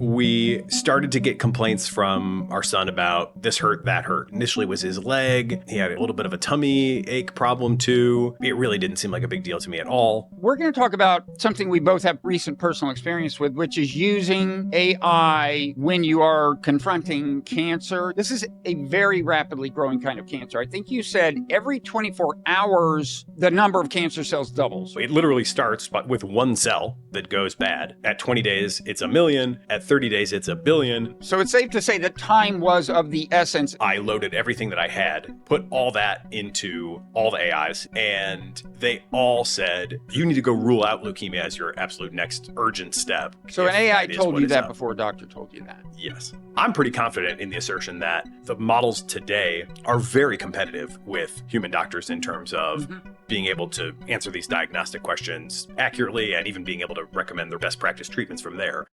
We started to get complaints from our son about this hurt, that hurt. Initially it was his leg. He had a little bit of a tummy ache problem too. It really didn't seem like a big deal to me at all. We're going to talk about something we both have recent personal experience with, which is using AI when you are confronting cancer. This is a very rapidly growing kind of cancer. I think you said every 24 hours, the number of cancer cells doubles. It literally starts with one cell that goes bad. At 20 days, it's 1 million. At 30 days, it's 1 billion. So it's safe to say that time was of the essence. I loaded everything that I had, put all that into all the AIs, and they all said, you need to go rule out leukemia as your absolute next urgent step. So an AI told you that before a doctor told you that? Yes. I'm pretty confident in the assertion that the models today are very competitive with human doctors in terms of being able to answer these diagnostic questions accurately and even being able to recommend their best practice treatments from there.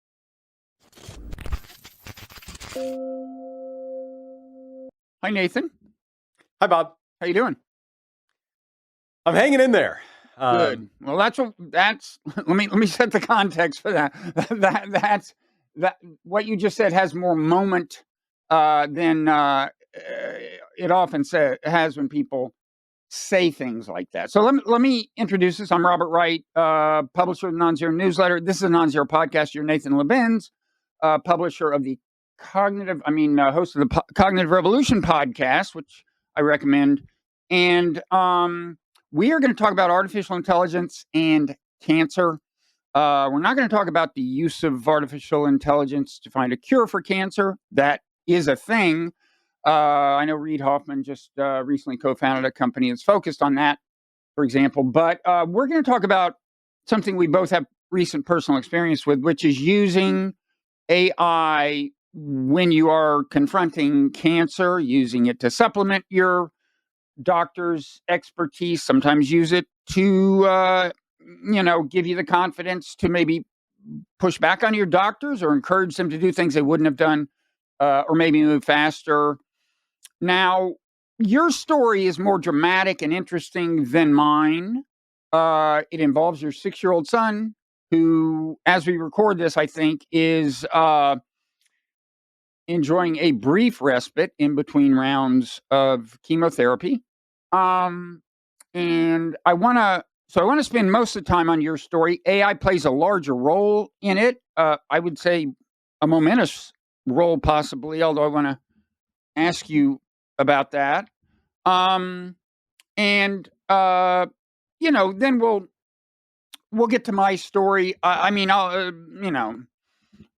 Hi, Nathan. Hi, Bob. How you doing? I'm hanging in there. Good. Well, that's let me set the context for that. That's what you just said has more moment than it often has when people say things like that. So let me introduce this. I'm Robert Wright, publisher of the Nonzero newsletter. This is a Nonzero podcast. You're Nathan Labenz, publisher of the host of the Cognitive Revolution podcast, which I recommend. And we are going to talk about artificial intelligence and cancer. We're not going to talk about the use of artificial intelligence to find a cure for cancer. That is a thing. I know Reid Hoffman just recently co-founded a company that's focused on that, for example. But we're going to talk about something we both have recent personal experience with, which is using AI when you are confronting cancer, using it to supplement your doctor's expertise, sometimes use it to, give you the confidence to maybe push back on your doctors or encourage them to do things they wouldn't have done, or maybe move faster. Now, your story is more dramatic and interesting than mine. It involves your 6-year-old son, who, as we record this, I think, is enjoying a brief respite in between rounds of chemotherapy. And I want to spend most of the time on your story. AI plays a larger role in it. I would say a momentous role, possibly, although I want to ask you about that. Then we'll get to my story.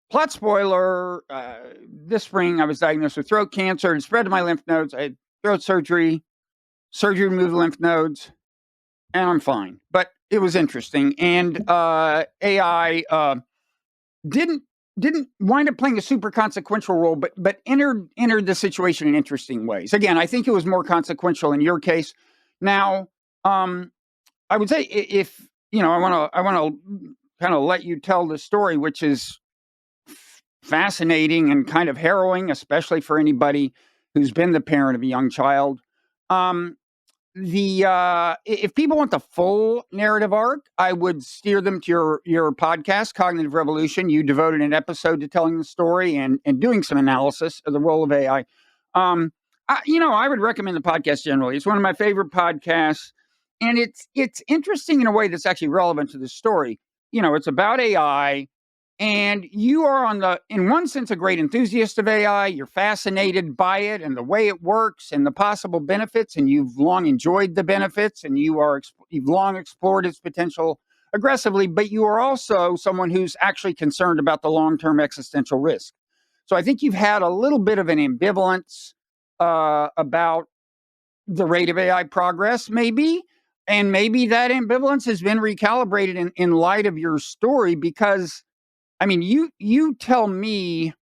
Plot spoiler, this spring I was diagnosed with throat cancer. It spread to my lymph nodes. I had throat surgery removed the lymph nodes, and I'm fine. But it was interesting. And AI didn't wind up playing a super consequential role, but entered the situation in interesting ways. Again, I think it was more consequential in your case. Now, I would say if, I want to kind of let you tell the story, which is fascinating and kind of harrowing, especially for anybody who's been the parent of a young child. If people want the full narrative arc, I would steer them to your podcast, Cognitive Revolution. You devoted an episode to telling the story and doing some analysis of the role of AI. I would recommend the podcast generally. It's one of my favorite podcasts, and it's interesting in a way that's actually relevant to the story. It's about AI. And you are in one sense, a great enthusiast of AI. You're fascinated by it and the way it works and the possible benefits. And you've long enjoyed the benefits, and you've long explored its potential aggressively. But you are also someone who's actually concerned about the long-term existential risk. So I think you've had a little bit of an ambivalence about the rate of AI progress, maybe. And maybe that ambivalence has been recalibrated in light of your story, because you tell me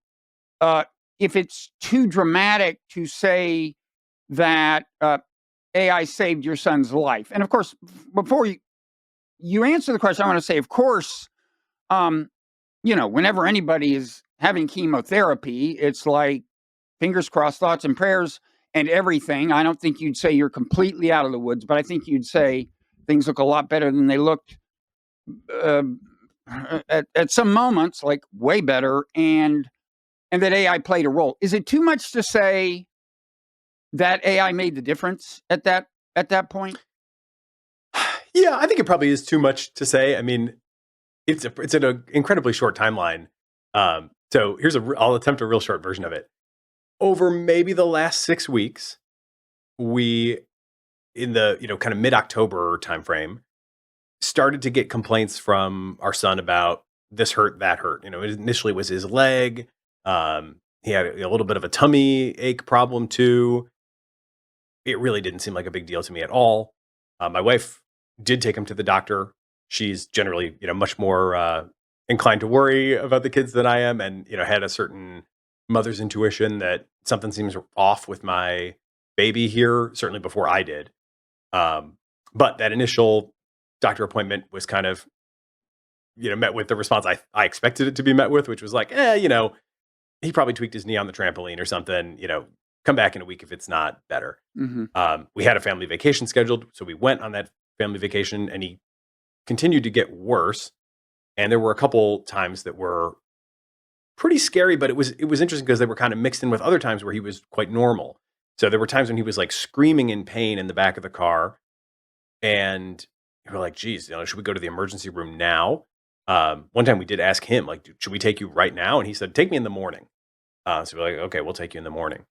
if it's too dramatic to say that AI saved your son's life. And of course, before you answer the question, I want to say, of course, whenever anybody is having chemotherapy, it's like fingers crossed, thoughts and prayers and everything. I don't think you'd say you're completely out of the woods, but I think you'd say things look a lot better than they looked at some moments, like way better, and that AI played a role. Is it too much to say that AI made the difference at that point? Yeah, I think it probably is too much to say. I mean, it's an incredibly short timeline. So I'll attempt a real short version of it. Over maybe the last 6 weeks, we, in the kind of mid-October timeframe, started to get complaints from our son about this hurt, that hurt. It initially was his leg. He had a little bit of a tummy ache problem too. It really didn't seem like a big deal to me at all. My wife did take him to the doctor. She's generally, much more inclined to worry about the kids than I am, and had a certain mother's intuition that something seems off with my baby here. Certainly before I did. But that initial doctor appointment was kind of, met with the response I expected it to be met with, which was like, he probably tweaked his knee on the trampoline or something. Come back in a week if it's not better. We had a family vacation scheduled, so we went on that family vacation, and he continued to get worse. And there were a couple times that were pretty scary, but it was interesting because they were kind of mixed in with other times where he was quite normal. So there were times when he was like screaming in pain in the back of the car, and we were like, geez, should we go to the emergency room now? One time we did ask him, like, should we take you right now? And he said, take me in the morning. So we're like, okay, we'll take you in the morning.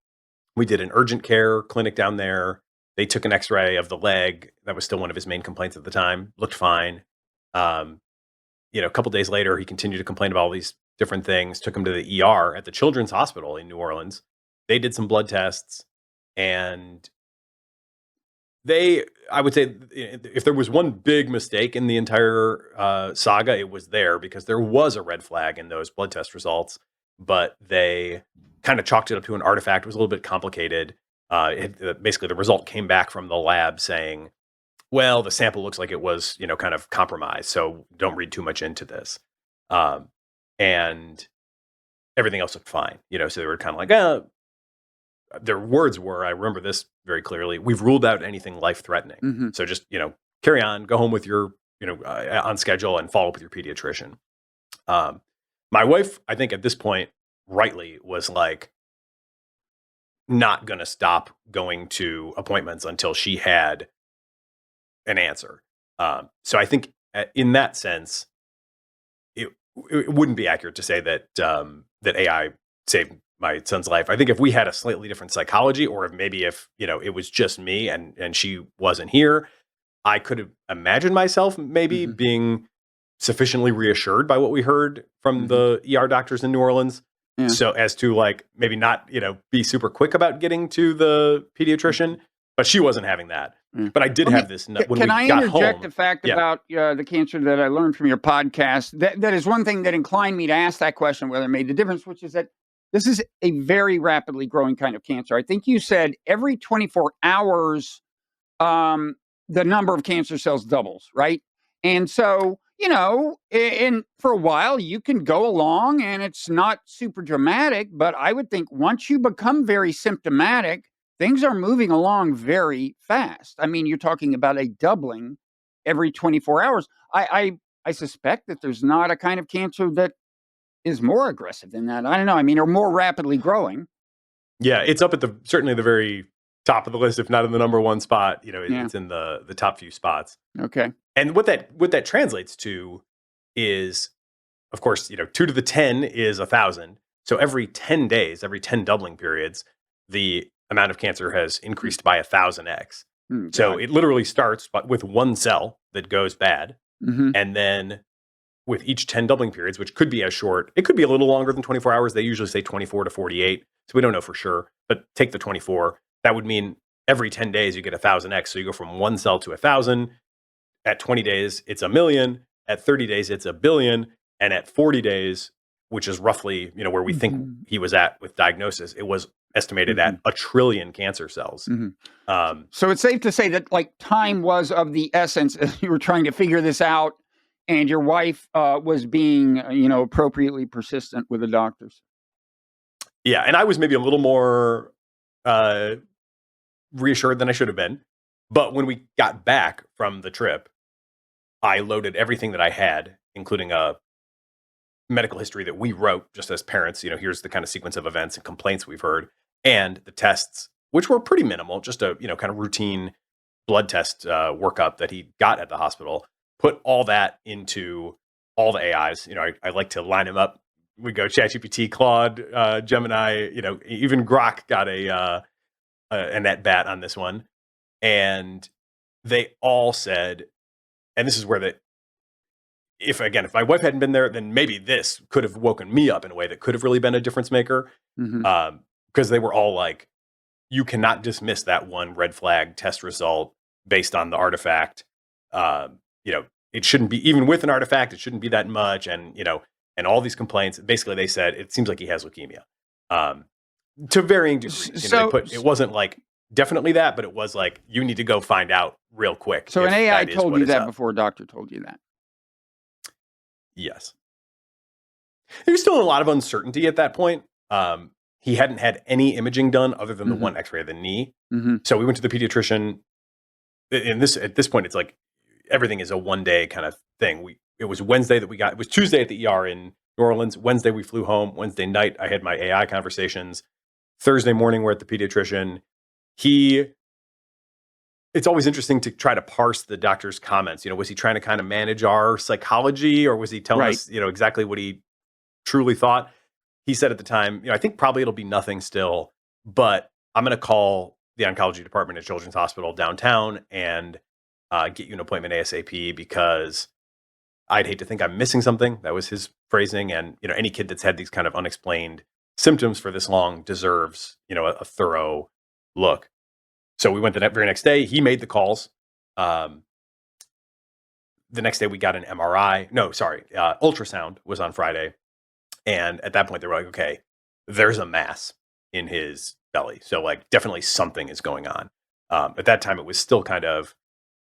We did an urgent care clinic down there. They took an x-ray of the leg. That was still one of his main complaints at the time. Looked fine. A couple days later, he continued to complain about all these different things. Took him to the ER at the Children's Hospital in New Orleans. They did some blood tests, and I would say, if there was one big mistake in the entire saga, it was there, because there was a red flag in those blood test results, but they kind of chalked it up to an artifact. It was a little bit complicated. Basically, the result came back from the lab saying, well, the sample looks like it was, kind of compromised, so don't read too much into this. And everything else looked fine. So they were kind of like, their words were, I remember this very clearly, we've ruled out anything life-threatening. So just, carry on, go home with your, on schedule, and follow up with your pediatrician. My wife, I think at this point, rightly, was like, not going to stop going to appointments until she had an answer. So I think in that sense, it wouldn't be accurate to say that that AI saved my son's life. I think if we had a slightly different psychology, or if it was just me and she wasn't here, I could have imagined myself maybe being sufficiently reassured by what we heard from the ER doctors in New Orleans. Yeah. So as to like maybe not, be super quick about getting to the pediatrician, but she wasn't having that. But I did have this when we got home. Can I interject a fact about the cancer that I learned from your podcast? That is one thing that inclined me to ask that question, whether it made the difference, which is that this is a very rapidly growing kind of cancer. I think you said every 24 hours, the number of cancer cells doubles, right? And so, and for a while you can go along and it's not super dramatic, but I would think once you become very symptomatic, things are moving along very fast. I mean, you're talking about a doubling every 24 hours. I suspect that there's not a kind of cancer that is more aggressive than that. I don't know. I mean, or more rapidly growing. Yeah, it's up at certainly the very top of the list, if not in the number one spot. It's in the top few spots. Okay. And what that translates to is, of course, 2 to the 10 is 1,000. So every 10 days, every 10 doubling periods, the amount of cancer has increased by 1,000x. So it literally starts with one cell that goes bad, and then with each 10 doubling periods, which could be as short, it could be a little longer than 24 hours. They usually say 24 to 48, so we don't know for sure. But take the 24. That would mean every 10 days you get 1,000x. So you go from one cell to 1,000. At 20 days, it's 1,000,000. At 30 days, it's 1,000,000,000. And at 40 days, which is roughly, where we think he was at with diagnosis, it was estimated at 1 trillion cancer cells. So it's safe to say that like time was of the essence as you were trying to figure this out, and your wife was being, appropriately persistent with the doctors. Yeah, and I was maybe a little more reassured than I should have been. But when we got back from the trip, I loaded everything that I had, including a medical history that we wrote just as parents. Here's the kind of sequence of events and complaints we've heard, and the tests, which were pretty minimal, just a kind of routine blood test workup that he got at the hospital. Put all that into all the AIs. I like to line them up. We go ChatGPT, Claude, Gemini. Even Grok got a net bat on this one, and they all said, and this is where if my wife hadn't been there, then maybe this could have woken me up in a way that could have really been a difference maker. Because they were all like, you cannot dismiss that one red flag test result based on the artifact. It shouldn't be, even with an artifact, it shouldn't be that much. And all these complaints, basically they said, it seems like he has leukemia. To varying degrees. It wasn't like definitely that, but it was like, you need to go find out real quick. So an AI told you that before a doctor told you that? Yes. There's still a lot of uncertainty at that point. He hadn't had any imaging done other than the one x-ray of the knee. So we went to the pediatrician. At this point, it's like everything is a one-day kind of thing. It was Wednesday that it was Tuesday at the ER in New Orleans. Wednesday, we flew home. Wednesday night, I had my AI conversations. Thursday morning, we're at the pediatrician. It's always interesting to try to parse the doctor's comments. Was he trying to kind of manage our psychology, or was he telling us, exactly what he truly thought? He said at the time, I think probably it'll be nothing still, but I'm going to call the oncology department at Children's Hospital downtown and get you an appointment ASAP, because I'd hate to think I'm missing something. That was his phrasing. And, any kid that's had these kind of unexplained symptoms for this long deserves, a thorough look. So we went the very next day. He made the calls. The next day we got an MRI. No, sorry. Ultrasound was on Friday. And at that point they were like, okay, there's a mass in his belly. So like definitely something is going on. At that time it was still kind of,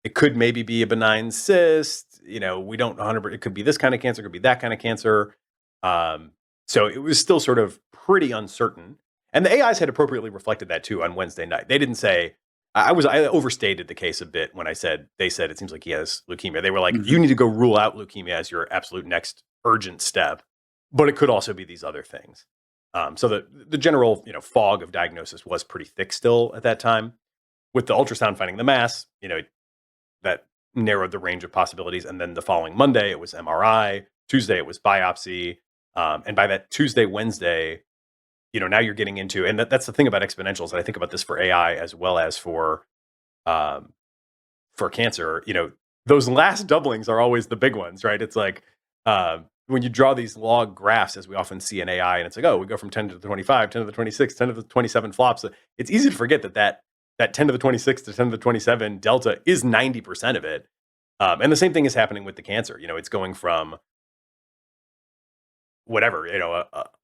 it could maybe be a benign cyst. We don't 100%. It could be this kind of cancer. It could be that kind of cancer. So it was still sort of pretty uncertain. And the AIs had appropriately reflected that too on Wednesday night. They didn't say, I overstated the case a bit when they said it seems like he has leukemia. They were like, you need to go rule out leukemia as your absolute next urgent step, but it could also be these other things. So the general, fog of diagnosis was pretty thick still at that time. With the ultrasound finding the mass, that narrowed the range of possibilities. And then the following Monday, it was MRI. Tuesday, it was biopsy. And by that Tuesday, Wednesday, now you're getting into, and that's the thing about exponentials. And I think about this for AI as well as for cancer. Those last doublings are always the big ones, right? It's like when you draw these log graphs, as we often see in AI, and it's like, oh, we go from 10 to the 25, 10 to the 26, 10 to the 27 flops. It's easy to forget that 10 to the 26 to 10 to the 27 delta is 90% of it. And the same thing is happening with the cancer. It's going from whatever,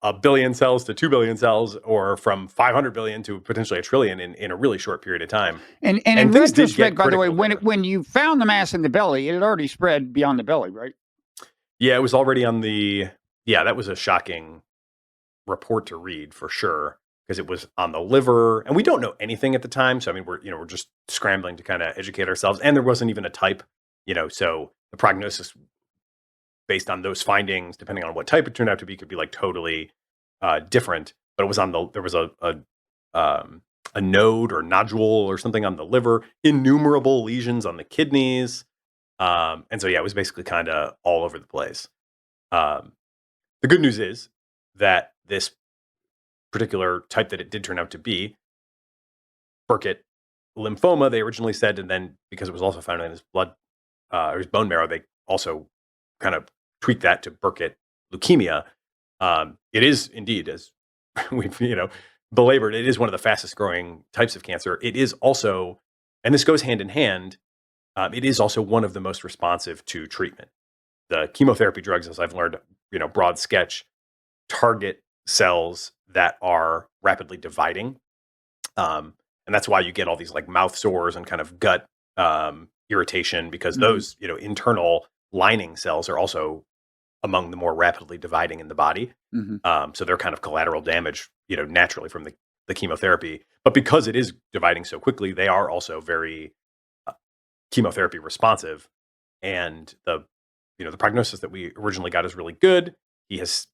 a billion cells to 2 billion cells, or from 500 billion to potentially a trillion in a really short period of time. And in retrospect, by the way, when you found the mass in the belly, it had already spread beyond the belly, right? Yeah, it was already on that was a shocking report to read for sure, because it was on the liver, and we don't know anything at the time. So, I mean, we're just scrambling to kind of educate ourselves, and there wasn't even a type, so the prognosis based on those findings, depending on what type it turned out to be, could be like totally different. But it was there was a node or nodule or something on the liver, innumerable lesions on the kidneys. And so, yeah, it was basically kind of all over the place. The good news is that this particular type that it did turn out to be, Burkitt lymphoma, they originally said, and then because it was also found in his blood or his bone marrow, they also kind of tweaked that to Burkitt leukemia. It is indeed, as we've belabored, it is one of the fastest growing types of cancer. It is also, and this goes hand in hand, it is also one of the most responsive to treatment. The chemotherapy drugs, as I've learned, broad sketch, target cells that are rapidly dividing. And that's why you get all these like mouth sores and kind of gut irritation, because those, internal lining cells are also among the more rapidly dividing in the body. So they're kind of collateral damage, naturally from the chemotherapy. But because it is dividing so quickly, they are also very chemotherapy responsive. And the prognosis that we originally got is really good. He has,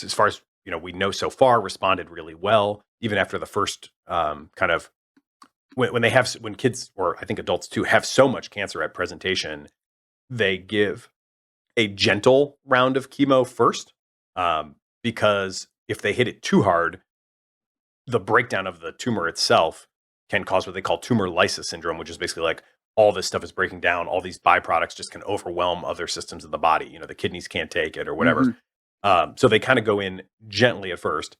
as far as we know so far, responded really well, even after the first kind of when kids, or I think adults too, have so much cancer at presentation, they give a gentle round of chemo first, because if they hit it too hard, the breakdown of the tumor itself can cause what they call tumor lysis syndrome, which is basically like all this stuff is breaking down, all these byproducts just can overwhelm other systems in the body. The kidneys can't take it or whatever. So they kind of go in gently at first,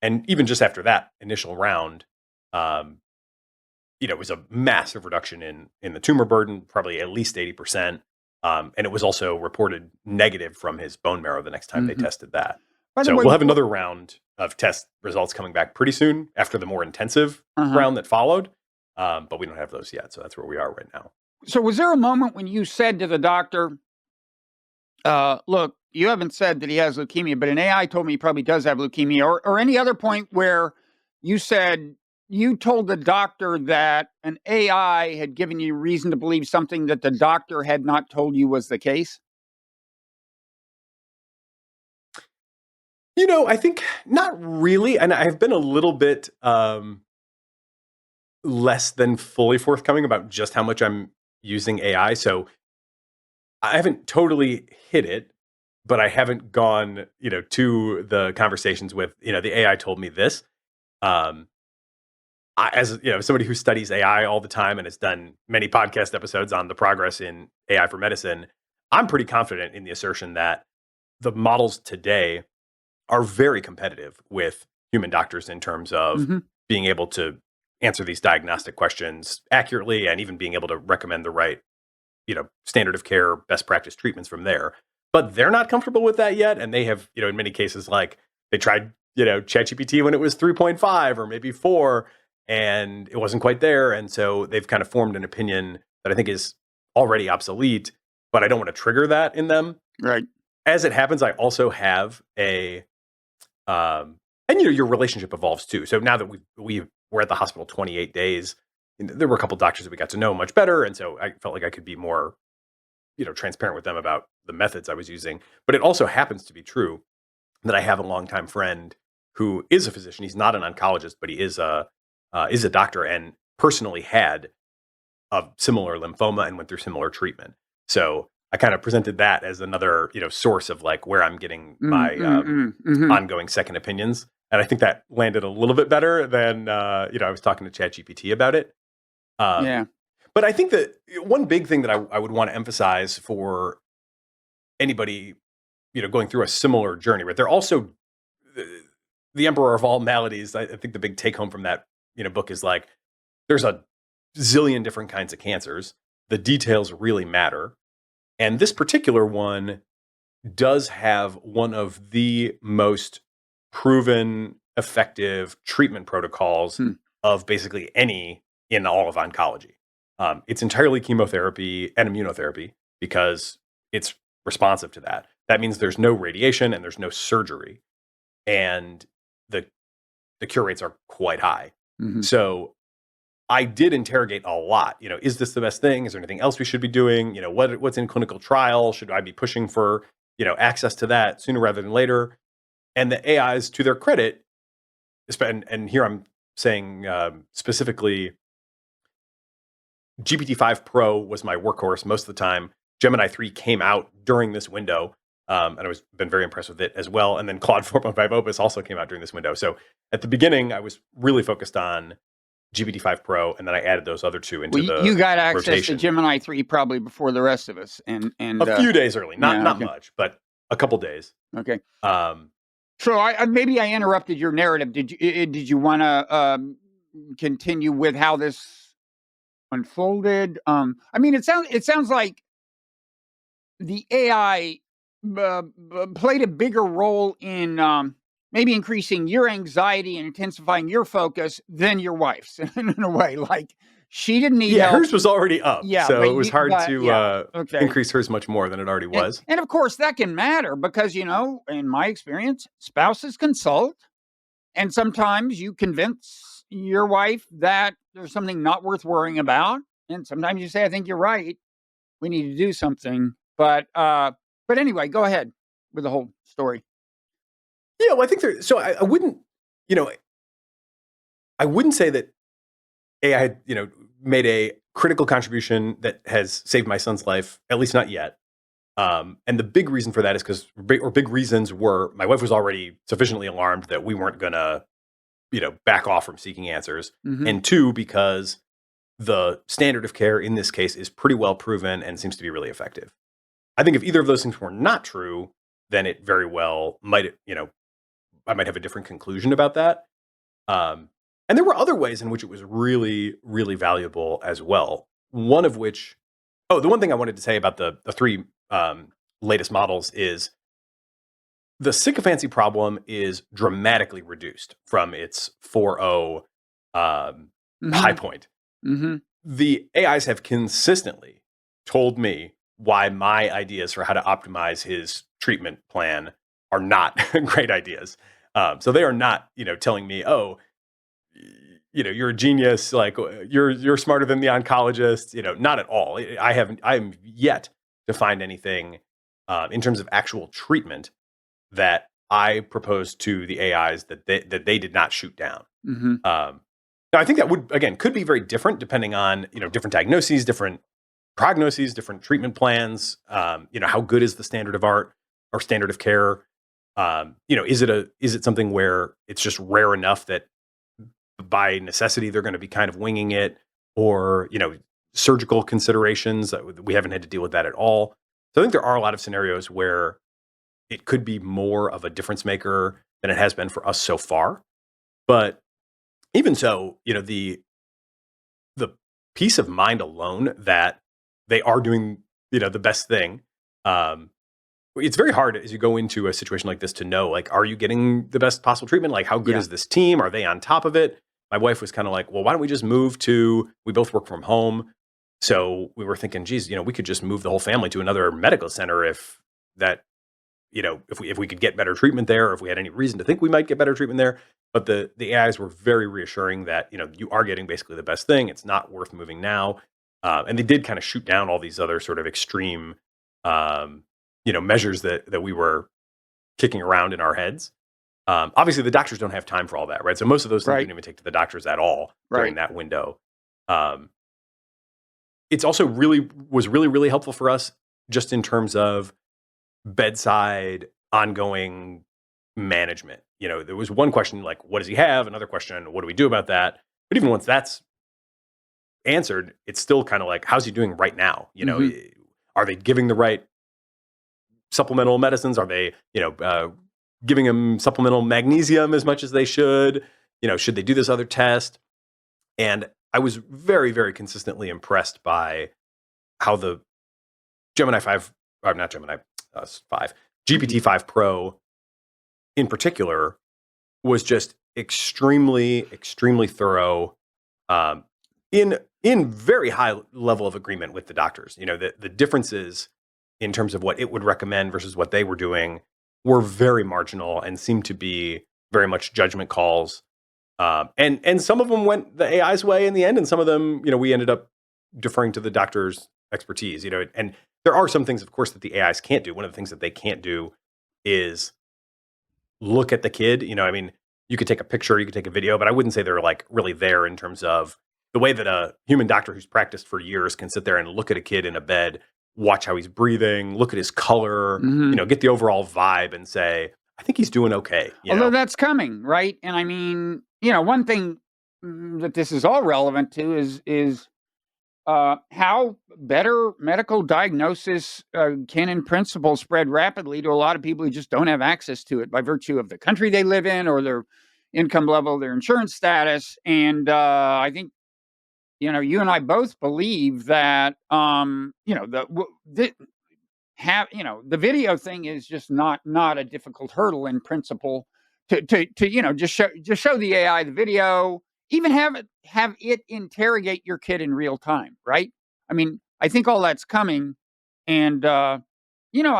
and even just after that initial round, it was a massive reduction in the tumor burden, probably at least 80%. And it was also reported negative from his bone marrow the next time they tested that. So we'll have another round of test results coming back pretty soon after the more intensive round that followed. But we don't have those yet. So that's where we are right now. So was there a moment when you said to the doctor, look, you haven't said that he has leukemia, but an AI told me he probably does have leukemia, or any other point where you said, you told the doctor that an AI had given you reason to believe something that the doctor had not told you was the case? I think not really. And I've been a little bit less than fully forthcoming about just how much I'm using AI. So I haven't totally hit it, but I haven't gone, to the conversations with, the AI told me this. As somebody who studies AI all the time and has done many podcast episodes on the progress in AI for medicine, I'm pretty confident in the assertion that the models today are very competitive with human doctors in terms of being able to answer these diagnostic questions accurately and even being able to recommend the right, standard of care, best practice treatments from there. But they're not comfortable with that yet. And they have, in many cases, like they tried, ChatGPT when it was 3.5 or maybe 4, and it wasn't quite there. And so they've kind of formed an opinion that I think is already obsolete, but I don't want to trigger that in them. Right. As it happens, I also have a, and your relationship evolves too. So now that we were at the hospital 28 days, there were a couple doctors that we got to know much better. And so I felt like I could be more, transparent with them about the methods I was using. But it also happens to be true that I have a longtime friend who is a physician. He's not an oncologist, but he is a doctor and personally had a similar lymphoma and went through similar treatment. So I kind of presented that as another, source of like where I'm getting my ongoing second opinions. And I think that landed a little bit better than, I was talking to ChatGPT about it. Yeah. But I think that one big thing that I would want to emphasize for anybody, going through a similar journey, right? They're also the emperor of all maladies. I think the big take home from that, book is like, there's a zillion different kinds of cancers. The details really matter. And this particular one does have one of the most proven effective treatment protocols of basically any in all of oncology. It's entirely chemotherapy and immunotherapy because it's responsive to that. That means there's no radiation and there's no surgery. And the cure rates are quite high. So I did interrogate a lot. Is this the best thing? Is there anything else we should be doing? What's in clinical trial? Should I be pushing for, access to that sooner rather than later? And the AIs, to their credit, and here I'm saying specifically, GPT-5 Pro was my workhorse most of the time. Gemini 3 came out during this window, and I was been very impressed with it as well. And then Claude 4.5 Opus also came out during this window. So at the beginning, I was really focused on GPT-5 Pro, and then I added those other two into the you got access rotation. to Gemini 3 probably before the rest of us, and a few days early, not much, but a couple days. Okay. So maybe I interrupted your narrative. Did you want to continue with how this unfolded? It sounds like the AI played a bigger role in maybe increasing your anxiety and intensifying your focus than your wife's in a way. Like she didn't need help. Hers was already up. Yeah, so it was hard to okay. increase hers much more than it already was. And of course that can matter because, in my experience, spouses consult. And sometimes you convince your wife that there's something not worth worrying about. And sometimes you say, I think you're right. We need to do something. But anyway, go ahead with the whole story. Yeah, well, I think there. So I wouldn't, you know, I wouldn't say that AI had, made a critical contribution that has saved my son's life. At least not yet. And the big reason for that is because, big reasons were, my wife was already sufficiently alarmed that we weren't gonna, back off from seeking answers, Mm-hmm. and two, because the standard of care in this case is pretty well proven and seems to be really effective. I think if either of those things were not true, then it very well might, I might have a different conclusion about that. And there were other ways in which it was really, really valuable as well. One of which, the one thing I wanted to say about the three latest models is the sycophancy problem is dramatically reduced from its 4.0 high point. Mm-hmm. The AIs have consistently told me why my ideas for how to optimize his treatment plan are not great ideas. So they are not, telling me, oh, you're a genius, like you're smarter than the oncologist. Not at all. I'm yet to find anything in terms of actual treatment that I proposed to the AIs that they did not shoot down. Mm-hmm. Now, I think that could be very different depending on, different diagnoses, different prognoses, different treatment plans. How good is the standard of art or standard of care? Is it something where it's just rare enough that by necessity they're going to be kind of winging it, or, surgical considerations? We haven't had to deal with that at all. So I think there are a lot of scenarios where it could be more of a difference maker than it has been for us so far. But even so, the peace of mind alone that they are doing, the best thing. It's very hard as you go into a situation like this to know, like, are you getting the best possible treatment? Like, how good is this team? Are they on top of it? My wife was kind of like, well, why don't we just we both work from home. So we were thinking, geez, we could just move the whole family to another medical center if we could get better treatment there, or if we had any reason to think we might get better treatment there. But the AIs were very reassuring that, you are getting basically the best thing. It's not worth moving now. And they did kind of shoot down all these other sort of extreme, measures that we were kicking around in our heads. Obviously, the doctors don't have time for all that, right? So most of those things didn't even take to the doctors at all during that window. It's also was really helpful for us just in terms of bedside ongoing management. There was one question like, what does he have? Another question, what do we do about that? But even once that's answered, it's still kind of like, how's he doing right now? Are they giving the right supplemental medicines? Are they, giving him supplemental magnesium as much as they should? Should they do this other test? And I was very, very consistently impressed by how the Gemini 5, or not Gemini 5, GPT-5 Pro in particular was just extremely, extremely thorough, in very high level of agreement with the doctors. The differences in terms of what it would recommend versus what they were doing were very marginal and seemed to be very much judgment calls. And some of them went the AI's way in the end, and some of them, we ended up deferring to the doctor's expertise. And there are some things, of course, that the AIs can't do. One of the things that they can't do is look at the kid. You could take a picture, you could take a video, but I wouldn't say they're like really there in terms of the way that a human doctor who's practiced for years can sit there and look at a kid in a bed, watch how he's breathing, look at his color, get the overall vibe and say, I think he's doing okay. Although that's coming, right? And one thing that this is all relevant to is how better medical diagnosis can, in principle, spread rapidly to a lot of people who just don't have access to it by virtue of the country they live in or their income level, their insurance status. And I think, you and I both believe that, the video thing is just not a difficult hurdle in principle to just show the AI the video, even have it interrogate your kid in real time, right? I think all that's coming, and I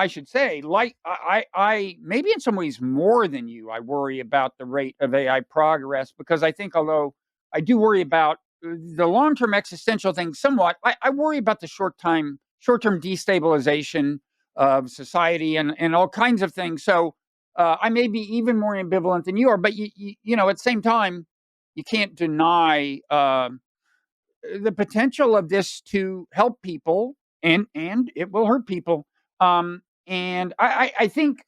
should say, like I maybe in some ways more than you, I worry about the rate of AI progress, because I think, although I do worry about the long-term existential thing somewhat, I worry about the short-term destabilization of society and all kinds of things. So I may be even more ambivalent than you are, but you know, at the same time, you can't deny the potential of this to help people, and it will hurt people. And I think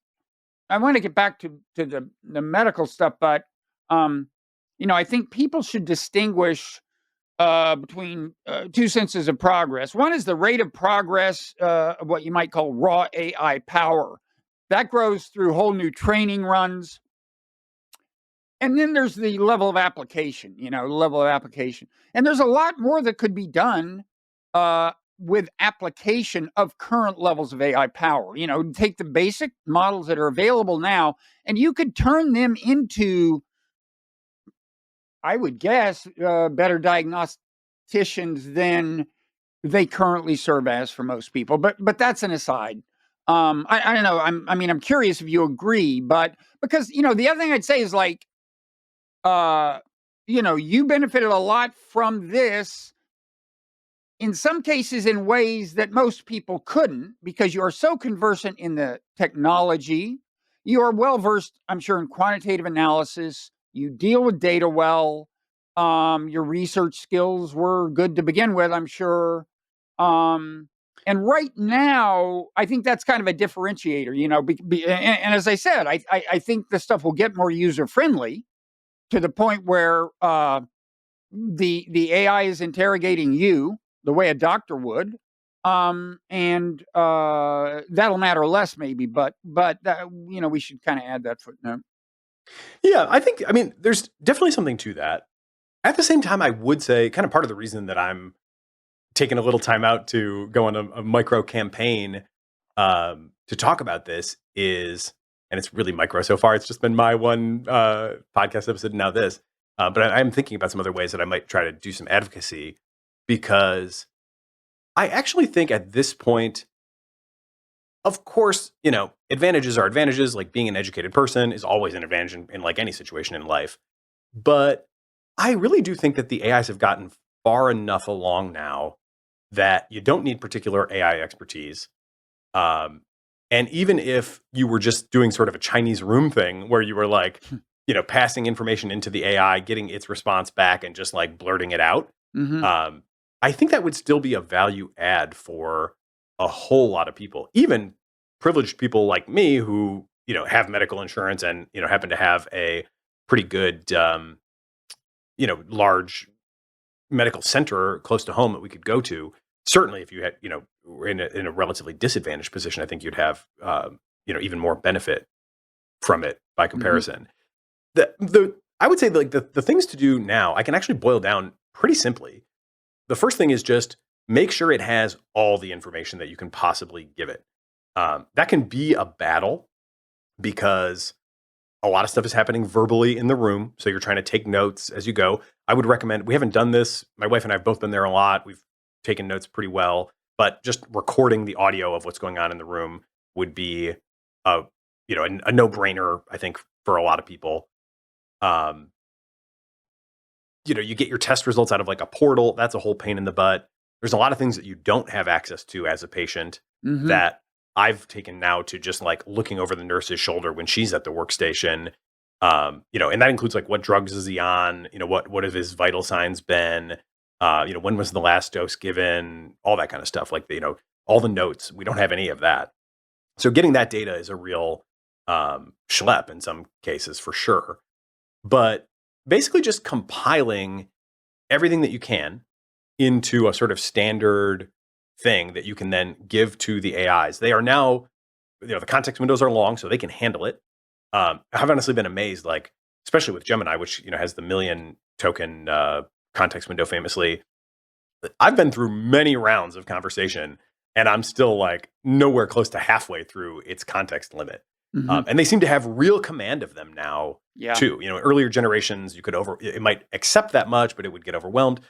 I want to get back to the medical stuff, but you know, I think people should distinguish between two senses of progress. One is the rate of progress of what you might call raw AI power. That grows through whole new training runs. And then there's the level of application, you know, level of application. And there's a lot more that could be done with application of current levels of AI power. You know, take the basic models that are available now, and you could turn them into, I would guess, better diagnosticians than they currently serve as for most people. But that's an aside. I don't know. I'm curious if you agree, but because, you know, the other thing I'd say is like, you know, you benefited a lot from this in some cases in ways that most people couldn't, because you are so conversant in the technology. You are well versed, I'm sure, in quantitative analysis. You deal with data well. Your research skills were good to begin with, I'm sure. And right now, I think that's kind of a differentiator, you know, and as I said, I think this stuff will get more user friendly to the point where the AI is interrogating you the way a doctor would, and that'll matter less maybe. But you know, we should kind of add that footnote. Yeah, I mean, there's definitely something to that. At the same time, I would say kind of part of the reason that I'm taking a little time out to go on a micro campaign to talk about this is, and it's really micro so far. It's just been my one podcast episode, and now this. But I'm thinking about some other ways that I might try to do some advocacy, because I actually think at this point, of course, you know, advantages are advantages. Like being an educated person is always an advantage in like any situation in life. But I really do think that the AIs have gotten far enough along now that you don't need particular AI expertise. And even if you were just doing sort of a Chinese room thing where you were like, you know, passing information into the AI, getting its response back and just like blurting it out, I think that would still be a value add for a whole lot of people, even privileged people like me who, you know, have medical insurance and, you know, happen to have a pretty good, you know, large medical center close to home that we could go to. Certainly, if you had, you know, were in a relatively disadvantaged position, I think you'd have, you know, even more benefit from it by comparison. I would say like the things to do now, I can actually boil down pretty simply. The first thing is just make sure it has all the information that you can possibly give it. That can be a battle because a lot of stuff is happening verbally in the room. So you're trying to take notes as you go. I would recommend, we haven't done this. My wife and I have both been there a lot. We've taken notes pretty well, but just recording the audio of what's going on in the room would be a no-brainer, I think, for a lot of people. You know, you get your test results out of like a portal. That's a whole pain in the butt. There's a lot of things that you don't have access to as a patient that I've taken now to just like looking over the nurse's shoulder when she's at the workstation. You know, and that includes like what drugs is he on? You know, what have his vital signs been? You know, when was the last dose given? All that kind of stuff. Like, you know, all the notes. We don't have any of that. So getting that data is a real schlep in some cases for sure. But basically just compiling everything that you can into a sort of standard thing that you can then give to the AIs. They are now, you know, the context windows are long, so they can handle it. I've honestly been amazed, like, especially with Gemini, which, you know, has the million token context window famously. I've been through many rounds of conversation and I'm still like nowhere close to halfway through its context limit. And they seem to have real command of them now too. You know, earlier generations, it might accept that much, but it would get overwhelmed.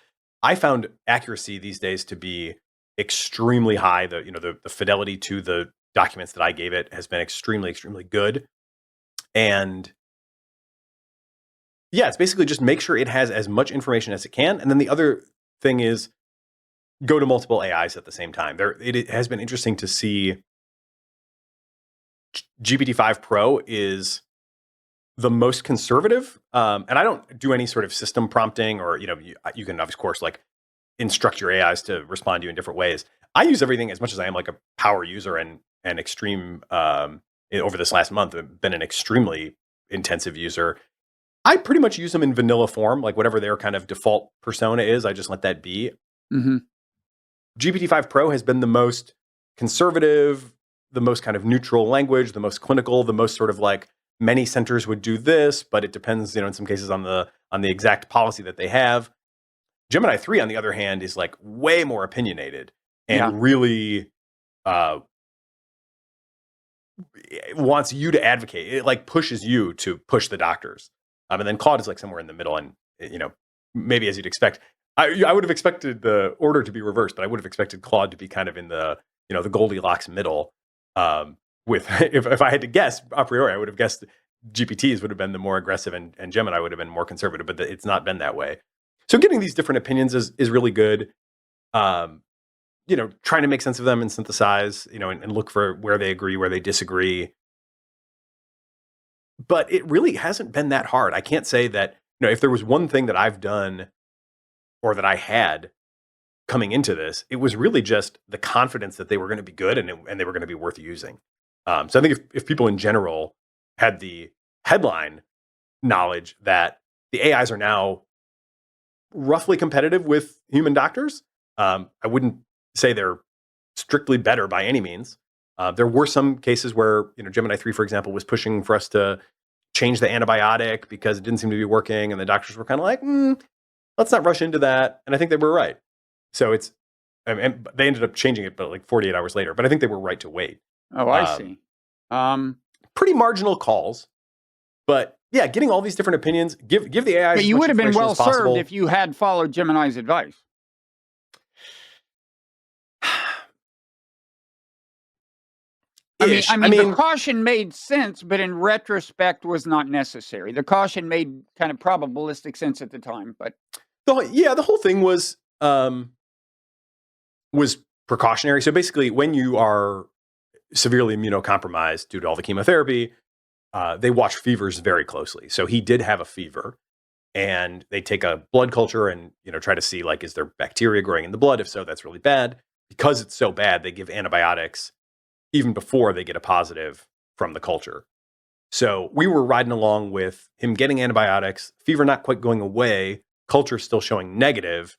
I found accuracy these days to be extremely high. The fidelity to the documents that I gave it has been extremely, extremely good. And yeah, it's basically just make sure it has as much information as it can. And then the other thing is go to multiple AIs at the same time. It has been interesting to see GPT-5 Pro is the most conservative. And I don't do any sort of system prompting, or, you can, of course, like instruct your AIs to respond to you in different ways. I use everything as much as I am like a power user and extreme, over this last month, I've been an extremely intensive user. I pretty much use them in vanilla form, like whatever their kind of default persona is. I just let that be. Mm-hmm. GPT-5 Pro has been the most conservative, the most kind of neutral language, the most clinical, the most sort of like many centers would do this, but it depends, in some cases on the exact policy that they have. Gemini 3, on the other hand, is like way more opinionated and really wants you to advocate. It like pushes you to push the doctors. And then Claude is like somewhere in the middle, and maybe as you'd expect. I would have expected the order to be reversed, but I would have expected Claude to be kind of in the the Goldilocks middle. With if I had to guess a priori, I would have guessed GPTs would have been the more aggressive, and Gemini would have been more conservative. But it's not been that way. So getting these different opinions is really good. Trying to make sense of them and synthesize, and look for where they agree, where they disagree. But it really hasn't been that hard. I can't say that, if there was one thing that I've done or that I had coming into this, it was really just the confidence that they were going to be good and they were going to be worth using. So I think if people in general had the headline knowledge that the AIs are now roughly competitive with human doctors, I wouldn't say they're strictly better by any means. There were some cases where, Gemini 3, for example, was pushing for us to change the antibiotic because it didn't seem to be working. And the doctors were kind of like, let's not rush into that. And I think they were right. So and they ended up changing it, but like 48 hours later. But I think they were right to wait. Oh, I see. Pretty marginal calls. But yeah, getting all these different opinions, give the AI. But you would have been well served if you had followed Gemini's advice. I mean, the caution made sense, but in retrospect was not necessary. The caution made kind of probabilistic sense at the time, but the whole thing was precautionary. So basically, when you are severely immunocompromised due to all the chemotherapy, they watch fevers very closely. So he did have a fever, and they take a blood culture and try to see, like, is there bacteria growing in the blood? If so, that's really bad. Because it's so bad, they give antibiotics even before they get a positive from the culture. So we were riding along with him getting antibiotics, fever not quite going away, culture still showing negative.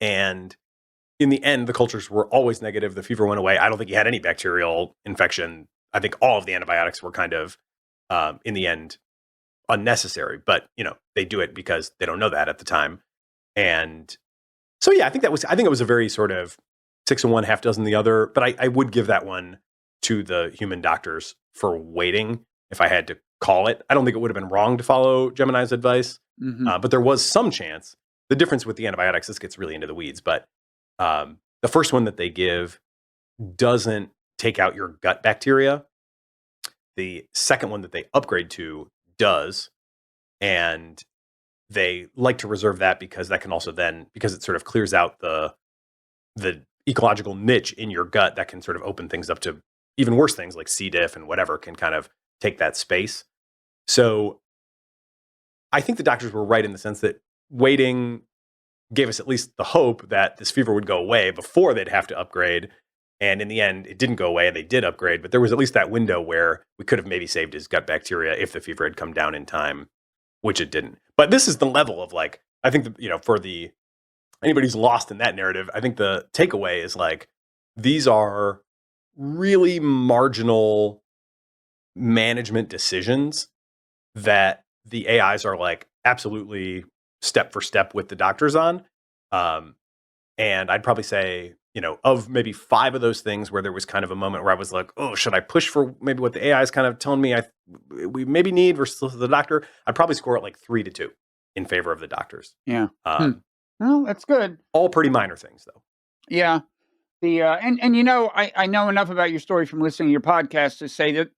And in the end, the cultures were always negative. The fever went away. I don't think he had any bacterial infection. I think all of the antibiotics were kind of, in the end, unnecessary. But, they do it because they don't know that at the time. And so, yeah, I think it was a very sort of 6 of one, half dozen the other. But I would give that one to the human doctors for waiting if I had to call it. I don't think it would have been wrong to follow Gemini's advice. Mm-hmm. But there was some chance. The difference with the antibiotics, this gets really into the weeds, but the first one that they give doesn't take out your gut bacteria. The second one that they upgrade to does. And they like to reserve that because that can also then, because it sort of clears out the ecological niche in your gut, that can sort of open things up to even worse things like C. diff and whatever can kind of take that space. So I think the doctors were right in the sense that waiting gave us at least the hope that this fever would go away before they'd have to upgrade. And in the end, it didn't go away and they did upgrade. But there was at least that window where we could have maybe saved his gut bacteria if the fever had come down in time, which it didn't. But this is the level of, like, I think, for anybody who's lost in that narrative, I think the takeaway is, like, these are really marginal management decisions that the AIs are, like, absolutely step for step with the doctors on. And I'd probably say, of maybe 5 of those things where there was kind of a moment where I was like, oh, should I push for maybe what the AI is kind of telling me we maybe need versus the doctor? I'd probably score it like 3-2 in favor of the doctors. Yeah. Well, that's good. All pretty minor things, though. Yeah. I know enough about your story from listening to your podcast to say that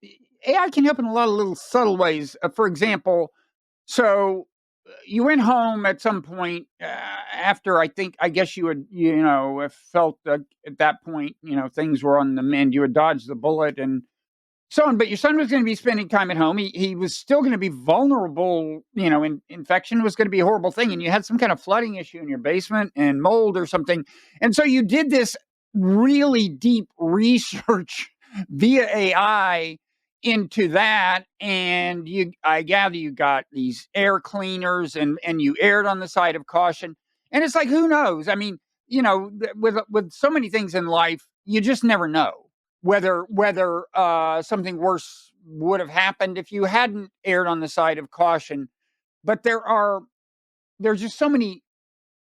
AI can help in a lot of little subtle ways. For example, so you went home at some point after, I guess you had, felt at that point, things were on the mend. You had dodged the bullet and But your son was going to be spending time at home. He was still going to be vulnerable. Infection was going to be a horrible thing. And you had some kind of flooding issue in your basement and mold or something. And so you did this really deep research via AI into that. And I gather you got these air cleaners and you erred on the side of caution. And it's like, who knows? I mean, with so many things in life, you just never know whether something worse would have happened if you hadn't erred on the side of caution. But there's just so many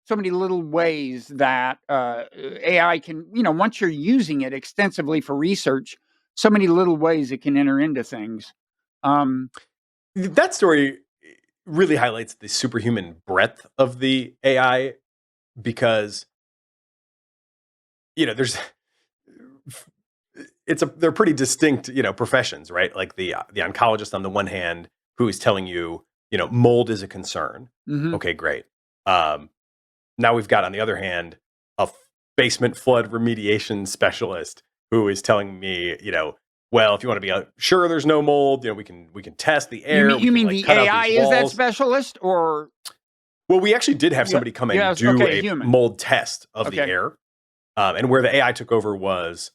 little ways that AI can, once you're using it extensively for research, so many little ways it can enter into things. That story really highlights the superhuman breadth of the AI, because they're pretty distinct, professions, right? Like the oncologist on the one hand, who is telling you, mold is a concern. Mhm. Okay, great. Now we've got, on the other hand, a basement flood remediation specialist who is telling me, well, if you want to be sure there's no mold, we can test the air. You mean the AI is that specialist, or? Well, we actually did have somebody come and do a mold test of the air. And where the AI took over was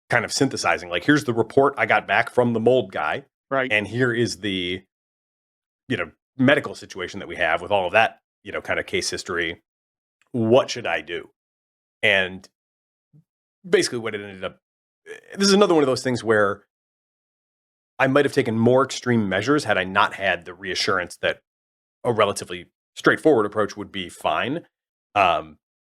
kind of synthesizing, like, here's the report I got back from the mold guy. Right. And here is the, medical situation that we have with all of that, kind of case history. What should I do? And basically what it ended up, this is another one of those things where I might have taken more extreme measures had I not had the reassurance that a relatively straightforward approach would be fine.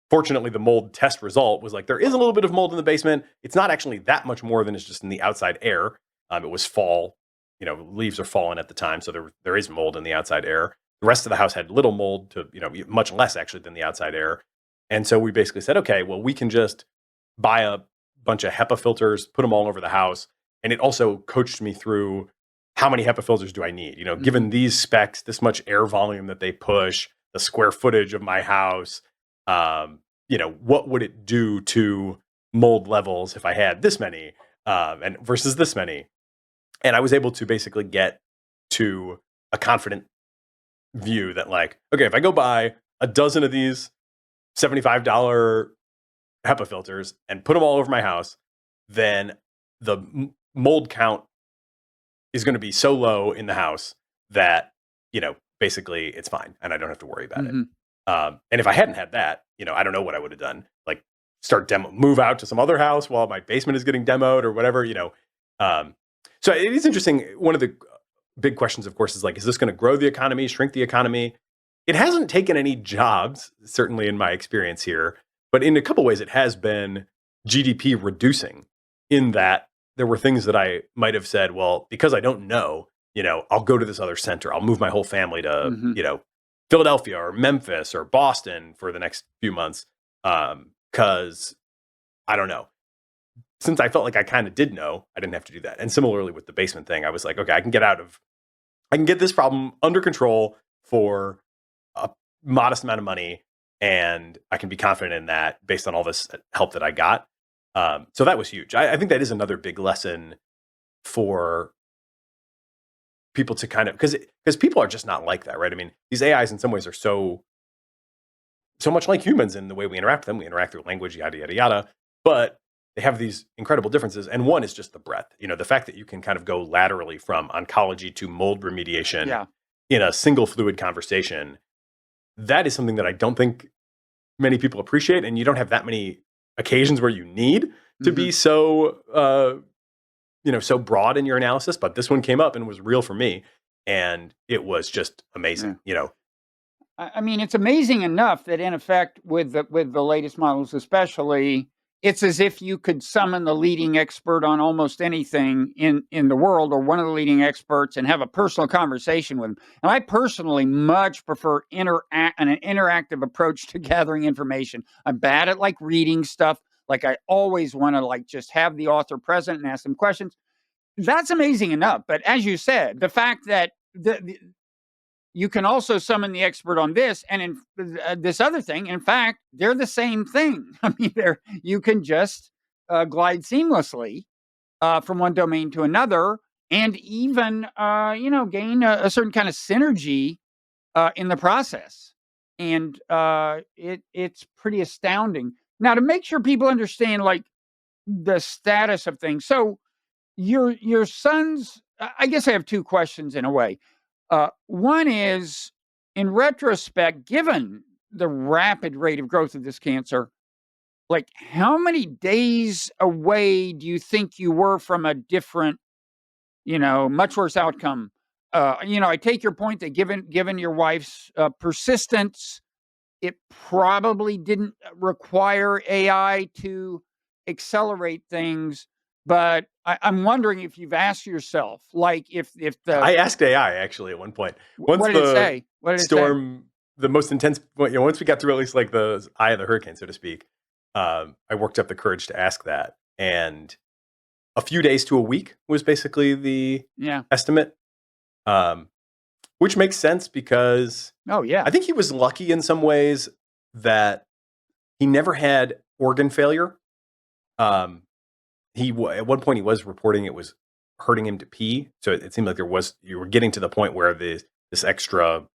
Fortunately, the mold test result was like, there is a little bit of mold in the basement. It's not actually that much more than it's just in the outside air. It was fall, leaves are falling at the time, so there is mold in the outside air. The rest of the house had little mold, to much less actually than the outside air. And so we basically said, okay, well, we can just buy a bunch of HEPA filters, put them all over the house. And it also coached me through, how many HEPA filters do I need? Given these specs, this much air volume that they push, the square footage of my house, what would it do to mold levels if I had this many and versus this many? And I was able to basically get to a confident view that, like, okay, if I go buy a dozen of these $75 HEPA filters and put them all over my house, then the mold count is going to be so low in the house that, basically it's fine and I don't have to worry about it. And if I hadn't had that, I don't know what I would have done. Like, move out to some other house while my basement is getting demoed or whatever, So it is interesting. One of the big questions, of course, is like, is this going to grow the economy, shrink the economy? It hasn't taken any jobs, certainly in my experience here, but in a couple ways it has been GDP reducing, in that there were things that I might have said, well, because I don't know, I'll go to this other center. I'll move my whole family to, Philadelphia or Memphis or Boston for the next few months. Because I don't know. Since I felt like I kind of did know, I didn't have to do that. And similarly with the basement thing, I was like, okay, I can get this problem under control for a modest amount of money, and I can be confident in that based on all this help that I got. So that was huge. I think that is another big lesson for people to kind of, because people are just not like that, right? I mean, these AIs in some ways are so much like humans in the way we interact with them. We interact through language, yada, yada, yada. But they have these incredible differences. And one is just the breadth. The fact that you can kind of go laterally from oncology to mold remediation in a single fluid conversation, that is something that I don't think many people appreciate. And you don't have that many occasions where you need to be so, so broad in your analysis. But this one came up and was real for me. And it was just amazing, I mean, it's amazing enough that, in effect, with the latest models especially, it's as if you could summon the leading expert on almost anything in the world, or one of the leading experts, and have a personal conversation with them. And I personally much prefer an interactive approach to gathering information. I'm bad at reading stuff. I always want to just have the author present and ask them questions. That's amazing enough. But as you said, the fact that you can also summon the expert on this and in this other thing. In fact, they're the same thing. I mean, you can just glide seamlessly from one domain to another, and even gain a certain kind of synergy in the process. And it's pretty astounding. Now, to make sure people understand, like, the status of things. So your son's, I guess I have two questions in a way. One is, in retrospect, given the rapid rate of growth of this cancer, like, how many days away do you think you were from a different, much worse outcome? I take your point that given your wife's persistence, it probably didn't require AI to accelerate things. But I'm wondering if you've asked yourself, like, if I asked AI actually at one point. Once what did it say? What did it say? storm, the most intense, once we got through at least like the eye of the hurricane, so to speak, I worked up the courage to ask that. And a few days to a week was basically the estimate, which makes sense because I think he was lucky in some ways that he never had organ failure. At one point he was reporting it was hurting him to pee, so it seemed like you were getting to the point where this extra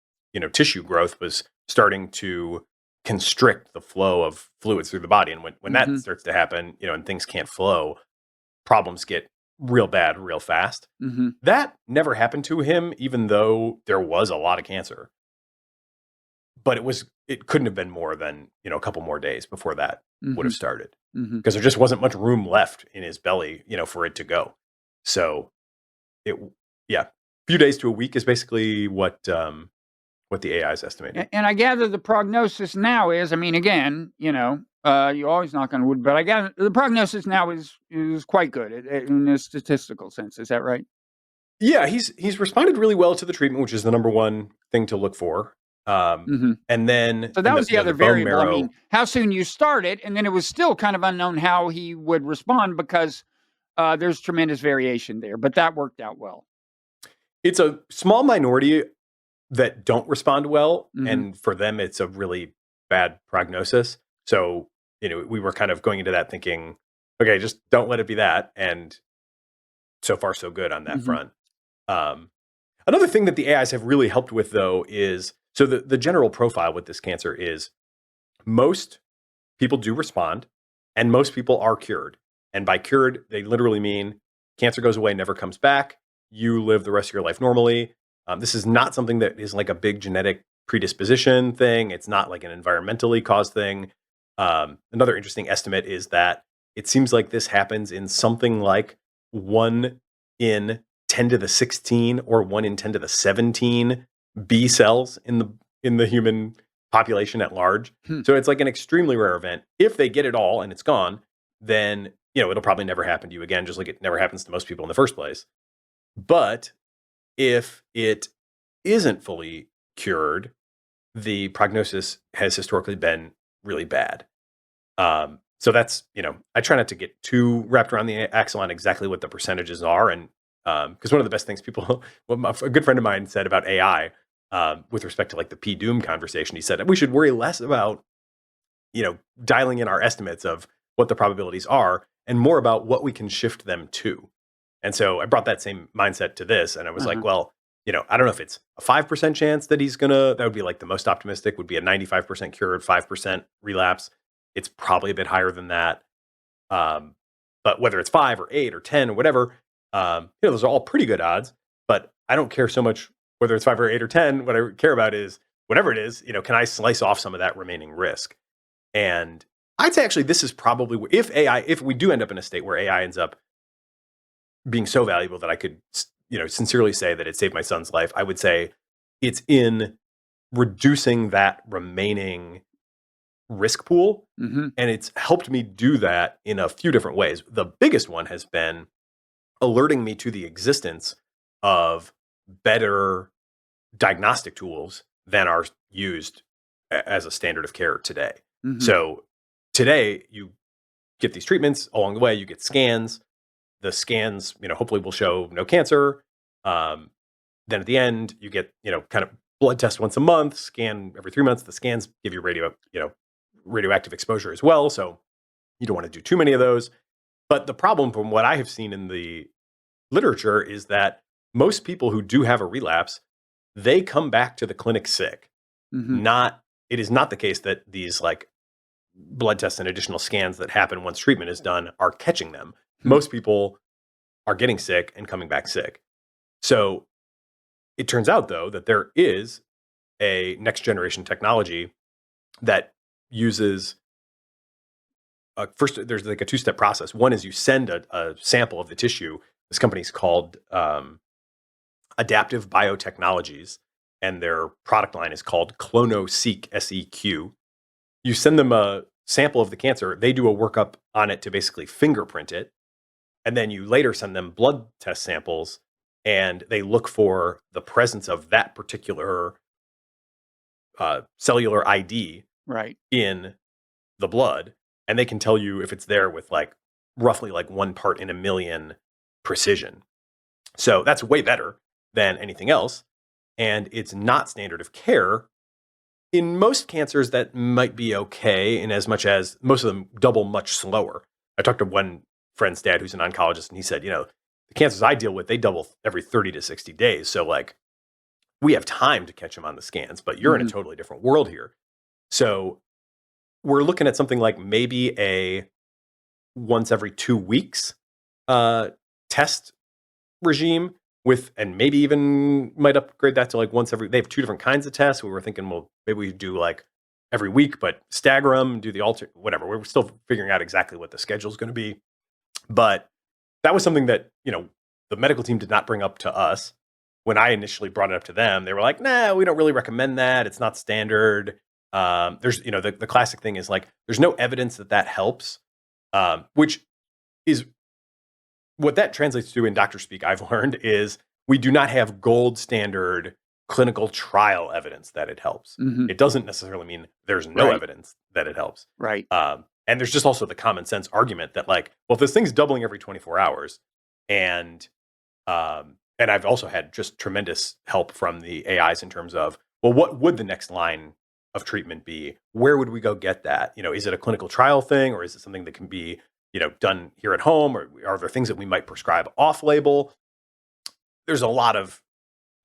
tissue growth was starting to constrict the flow of fluids through the body, and when that starts to happen, and things can't flow, problems get real bad real fast. That never happened to him, even though there was a lot of cancer. But it couldn't have been more than a couple more days before that would have started, because there just wasn't much room left in his belly for it to go. So a few days to a week is basically what the AI is estimating. And I gather the prognosis now is, I mean, again, you always knock on wood, but I gather the prognosis now is quite good in a statistical sense. Is that right? Yeah, he's responded really well to the treatment, which is the number one thing to look for. And then so that was the other variable. I mean, how soon you started, and then it was still kind of unknown how he would respond because there's tremendous variation there. But that worked out well. It's a small minority that don't respond well, and for them, it's a really bad prognosis. So we were kind of going into that thinking, okay, just don't let it be that. And so far, so good on that front. Another thing that the AIs have really helped with, though, is so the general profile with this cancer is most people do respond, and most people are cured. And by cured, they literally mean cancer goes away, never comes back. You live the rest of your life normally. This is not something that is like a big genetic predisposition thing. It's not like an environmentally caused thing. Another interesting estimate is that it seems like this happens in something like 1 in 10 to the 16 or 1 in 10 to the 17 B cells in the human population at large. So it's like an extremely rare event. If they get it all and it's gone, then it'll probably never happen to you again, just like it never happens to most people in the first place. But if it isn't fully cured, the prognosis has historically been really bad. So that's, I try not to get too wrapped around the axle on exactly what the percentages are. And because one of the best things a good friend of mine said about AI with respect to like the P-Doom conversation, he said that we should worry less about, dialing in our estimates of what the probabilities are and more about what we can shift them to. And so I brought that same mindset to this, and I was like, well, I don't know if it's a 5% chance that that would be like the most optimistic, would be a 95% cured, 5% relapse. It's probably a bit higher than that. But whether it's 5 or 8 or 10 or whatever, those are all pretty good odds. But I don't care so much whether it's 5 or 8 or 10. What I care about is whatever it is, can I slice off some of that remaining risk? And I'd say actually this is probably if we do end up in a state where AI ends up being so valuable that I could, sincerely say that it saved my son's life, I would say it's in reducing that remaining risk pool. And it's helped me do that in a few different ways. The biggest one has been alerting me to the existence of better diagnostic tools than are used as a standard of care today. So today you get these treatments, along the way you get scans. The scans, hopefully will show no cancer. Then at the end, you get, kind of blood test once a month, scan every 3 months. The scans give you radioactive exposure as well. So you don't want to do too many of those. But the problem from what I have seen in the literature is that most people who do have a relapse, they come back to the clinic sick. It is not the case that these like blood tests and additional scans that happen once treatment is done are catching them. Most people are getting sick and coming back sick. So it turns out, though, that there is a next generation technology that uses first, there's like a two-step process. One is you send a sample of the tissue. This company's called Adaptive Biotechnologies, and their product line is called ClonoSeq, S-E-Q. You send them a sample of the cancer. They do a workup on it to basically fingerprint it. And then you later send them blood test samples, and they look for the presence of that particular cellular ID in the blood. And they can tell you if it's there with like roughly like 1 part in a million precision. So that's way better than anything else. And it's not standard of care. In most cancers, that might be okay, in as much as most of them double much slower. I talked to one friend's dad who's an oncologist, and he said, the cancers I deal with, they double every 30 to 60 days. So like we have time to catch them on the scans, but you're in a totally different world here. So we're looking at something like maybe a once every 2 weeks test regime and maybe even might upgrade that to like once every, they have 2 different kinds of tests. We were thinking, well, maybe we do like every week, but stagger them, do the whatever. We're still figuring out exactly what the schedule is going to be. But that was something that, the medical team did not bring up to us. When I initially brought it up to them, they were like, nah, we don't really recommend that. It's not standard. There's, the classic thing is like, there's no evidence that helps, which is what that translates to in doctor speak. I've learned is we do not have gold standard clinical trial evidence that it helps. It doesn't necessarily mean there's no evidence that it helps. Right. And there's just also the common sense argument that like, well, if this thing's doubling every 24 hours and I've also had just tremendous help from the AIs in terms of, well, what would the next line of treatment be? Where would we go get that? Is it a clinical trial thing, or is it something that can be, done here at home, or are there things that we might prescribe off label? There are a lot of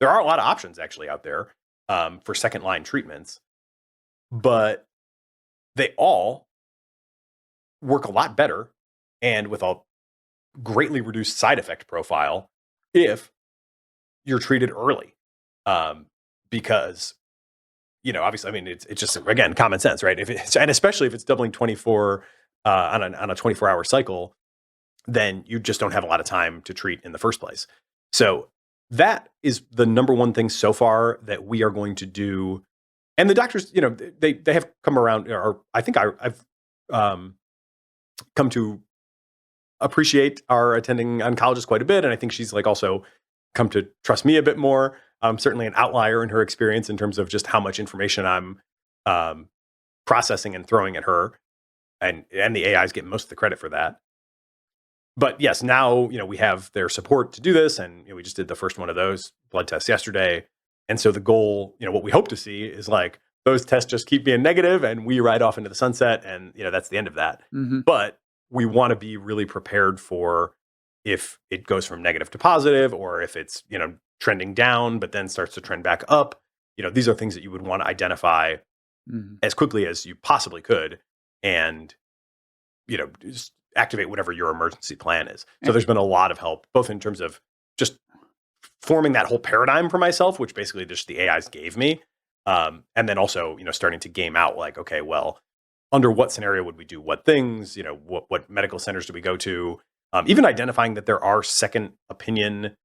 options actually out there for second line treatments, but they all work a lot better and with a greatly reduced side effect profile if you're treated early. Because, obviously, I mean, it's just, again, common sense, right? And especially if it's doubling 24 on a 24-hour cycle, then you just don't have a lot of time to treat in the first place. So that is the number one thing so far that we are going to do. And the doctors, they have come around, or I think I've come to appreciate our attending oncologist quite a bit. And I think she's like also come to trust me a bit more. I'm certainly an outlier in her experience in terms of just how much information I'm processing and throwing at her. And the AIs get most of the credit for that. But yes, now, we have their support to do this. And we just did the first one of those blood tests yesterday. And so the goal, what we hope to see is like those tests just keep being negative and we ride off into the sunset. And, that's the end of that. But we want to be really prepared for if it goes from negative to positive, or if it's, trending down, but then starts to trend back up. These are things that you would want to identify as quickly as you possibly could. And, just activate whatever your emergency plan is. So there's been a lot of help, both in terms of just forming that whole paradigm for myself, which basically just the AIs gave me. And then also, starting to game out like, okay, well, under what scenario would we do what things? What medical centers do we go to? Even identifying that there are second opinion,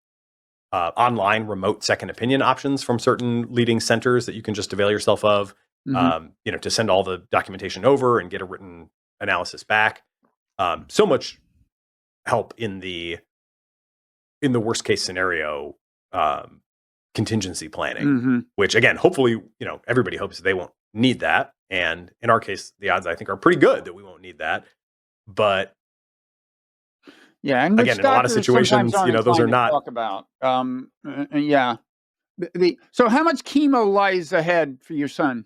online remote second opinion options from certain leading centers that you can just avail yourself of, to send all the documentation over and get a written analysis back. So much help in the worst case scenario, contingency planning, which again, hopefully, everybody hopes they won't need that. And in our case, the odds I think are pretty good that we won't need that. But yeah, and again, in a lot of situations, those are not talk about. Yeah. So how much chemo lies ahead for your son?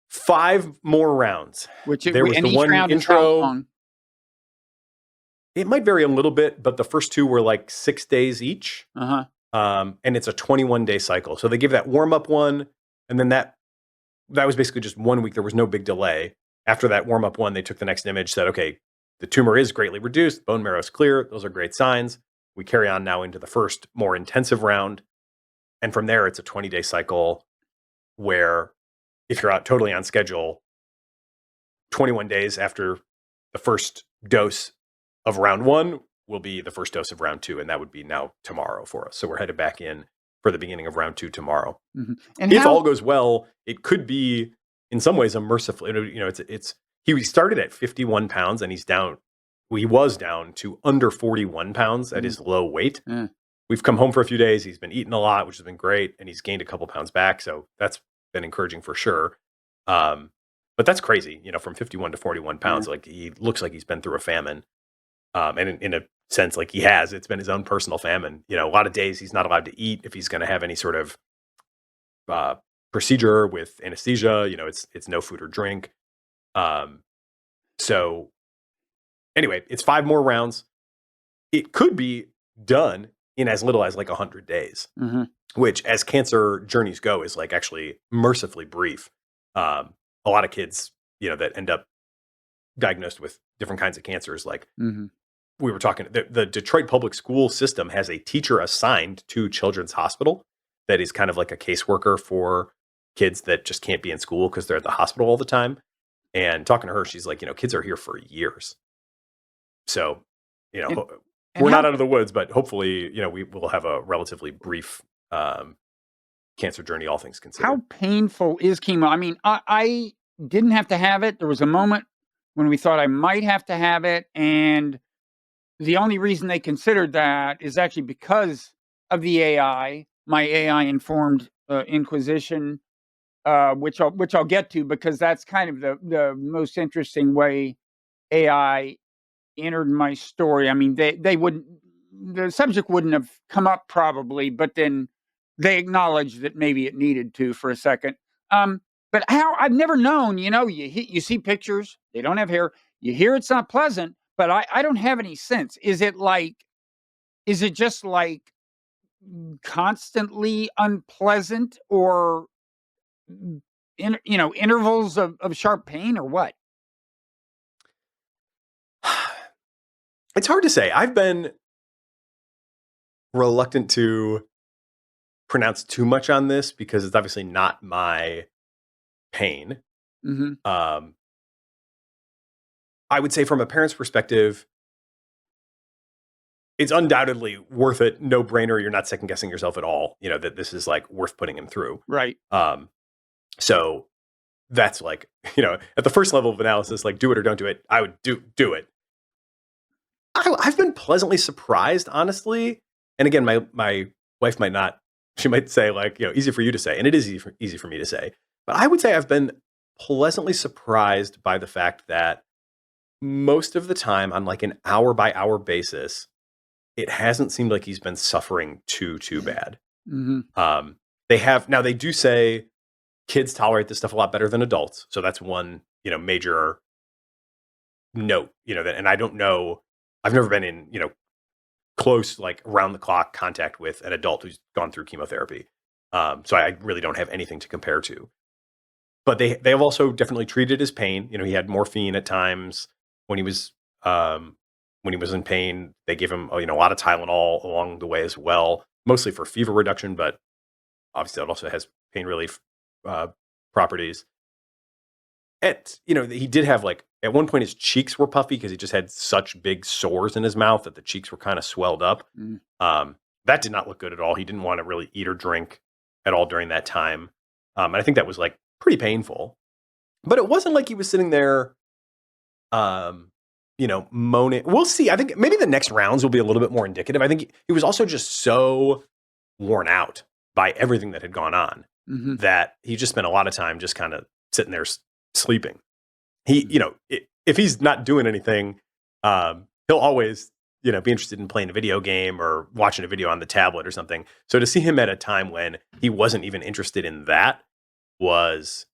5 more rounds. There was the one intro. It might vary a little bit, but the first two were like 6 days each. Uh-huh. And it's a 21-day cycle. So they give that warm-up one, and then that was basically just 1 week. There was no big delay. After that warm-up one, they took the next image, said, okay, the tumor is greatly reduced, bone marrow is clear. Those are great signs. We carry on now into the first more intensive round. And from there, it's a 20-day cycle where if you're out totally on schedule, 21 days after the first dose of round one will be the first dose of round two, and that would be now tomorrow for us. So we're headed back in for the beginning of round two tomorrow. Mm-hmm. And if all goes well, it could be in some ways a merciful. He started at 51 pounds and he was down to under 41 pounds at his low weight. We've come home for a few days. He's been eating a lot, which has been great, and he's gained a couple pounds back. So that's been encouraging for sure. But that's crazy, from 51 to 41 pounds. Like he looks like he's been through a famine. And in a sense, like it's been his own personal famine. A lot of days he's not allowed to eat if he's going to have any sort of procedure with anesthesia. It's no food or drink. So anyway, it's 5 more rounds. It could be done in as little as like 100 days, which as cancer journeys go is like actually mercifully brief. A lot of kids, that end up diagnosed with different kinds of cancers, like we were talking, the Detroit public school system has a teacher assigned to Children's Hospital that is kind of like a caseworker for kids that just can't be in school because they're at the hospital all the time. And talking to her, she's like, kids are here for years. So, we're not out of the woods, but hopefully, we will have a relatively brief cancer journey, all things considered. How painful is chemo? I mean, I didn't have to have it. There was a moment when we thought I might have to have it, and the only reason they considered that is actually because of the AI, my AI-informed inquisition, which I'll get to, because that's kind of the most interesting way AI entered my story. I mean, the subject wouldn't have come up probably, but then they acknowledged that maybe it needed to for a second. But how I've never known, you see pictures, they don't have hair, you hear it's not pleasant, but I don't have any sense. Is it just like constantly unpleasant, or intervals of sharp pain, or what? It's hard to say. I've been reluctant to pronounce too much on this because it's obviously not my pain. I would say from a parent's perspective, it's undoubtedly worth it. No brainer. You're not second guessing yourself at all. That this is like worth putting him through. Right. So that's like, at the first level of analysis, like do it or don't do it. I would do it. I've been pleasantly surprised, honestly. And again, my wife might not. She might say like, easy for you to say, and it is easy for me to say. But I would say I've been pleasantly surprised by the fact that most of the time, on like an hour by hour basis, it hasn't seemed like he's been suffering too bad. They do say kids tolerate this stuff a lot better than adults, so that's one major note. And I don't know. I've never been in close, like around the clock contact with an adult who's gone through chemotherapy. So I really don't have anything to compare to. But they have also definitely treated his pain. He had morphine at times when he was in pain. They gave him a lot of Tylenol along the way as well, mostly for fever reduction, but obviously it also has pain relief properties. He did have like at one point his cheeks were puffy because he just had such big sores in his mouth that the cheeks were kind of swelled up. That did not look good at all. He didn't want to really eat or drink at all during that time. And I think that was like pretty painful, but it wasn't like he was sitting there, moaning. We'll see. I think maybe the next rounds will be a little bit more indicative. I think he was also just so worn out by everything that had gone on that he just spent a lot of time just kind of sitting there sleeping. He, if he's not doing anything, he'll always, be interested in playing a video game or watching a video on the tablet or something. So to see him at a time when he wasn't even interested in that was,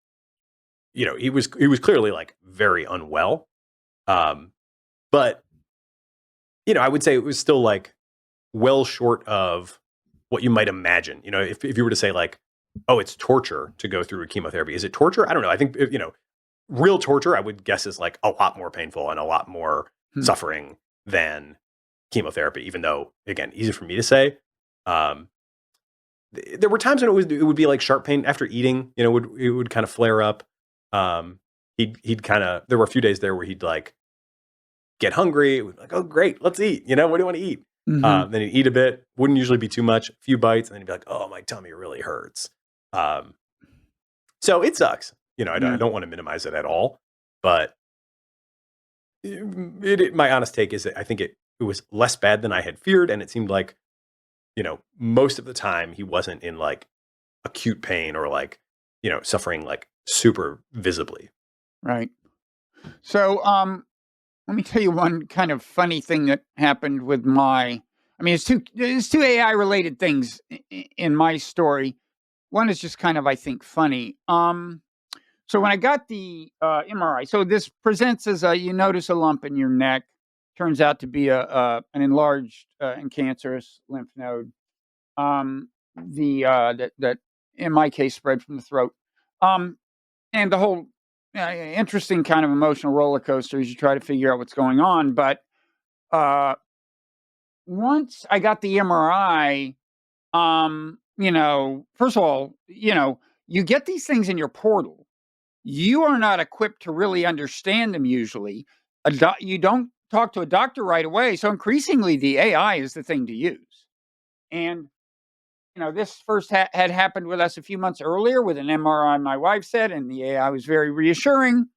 he was clearly like very unwell. But I would say it was still like well short of what you might imagine. If you were to say like, oh, it's torture to go through chemotherapy. Is it torture? I don't know. I think, real torture, I would guess, is like a lot more painful and a lot more suffering than chemotherapy, even though, again, easy for me to say. There were times when it would be like sharp pain after eating, it would kind of flare up. He'd kind of, there were a few days there where he'd like get hungry. We'd be like, oh, great, let's eat. What do you want to eat? Then he'd eat a bit, wouldn't usually be too much, a few bites, and then he'd be like, oh, my tummy really hurts. So it sucks. I don't want to minimize it at all, but my honest take is that I think it was less bad than I had feared, and it seemed like, most of the time he wasn't in like acute pain or like, suffering like super visibly. Right. So, let me tell you one kind of funny thing that happened with it's two AI related things in my story. One is just kind of, I think, funny. So when I got the MRI, so this presents as you notice a lump in your neck. Turns out to be an enlarged and cancerous lymph node. That in my case spread from the throat. And the whole interesting kind of emotional roller coaster as you try to figure out what's going on. But once I got the MRI, first of all, you get these things in your portal. You are not equipped to really understand them usually. You don't talk to a doctor right away. So increasingly the AI is the thing to use. And, this first had happened with us a few months earlier with an MRI, my wife said, and the AI was very reassuring.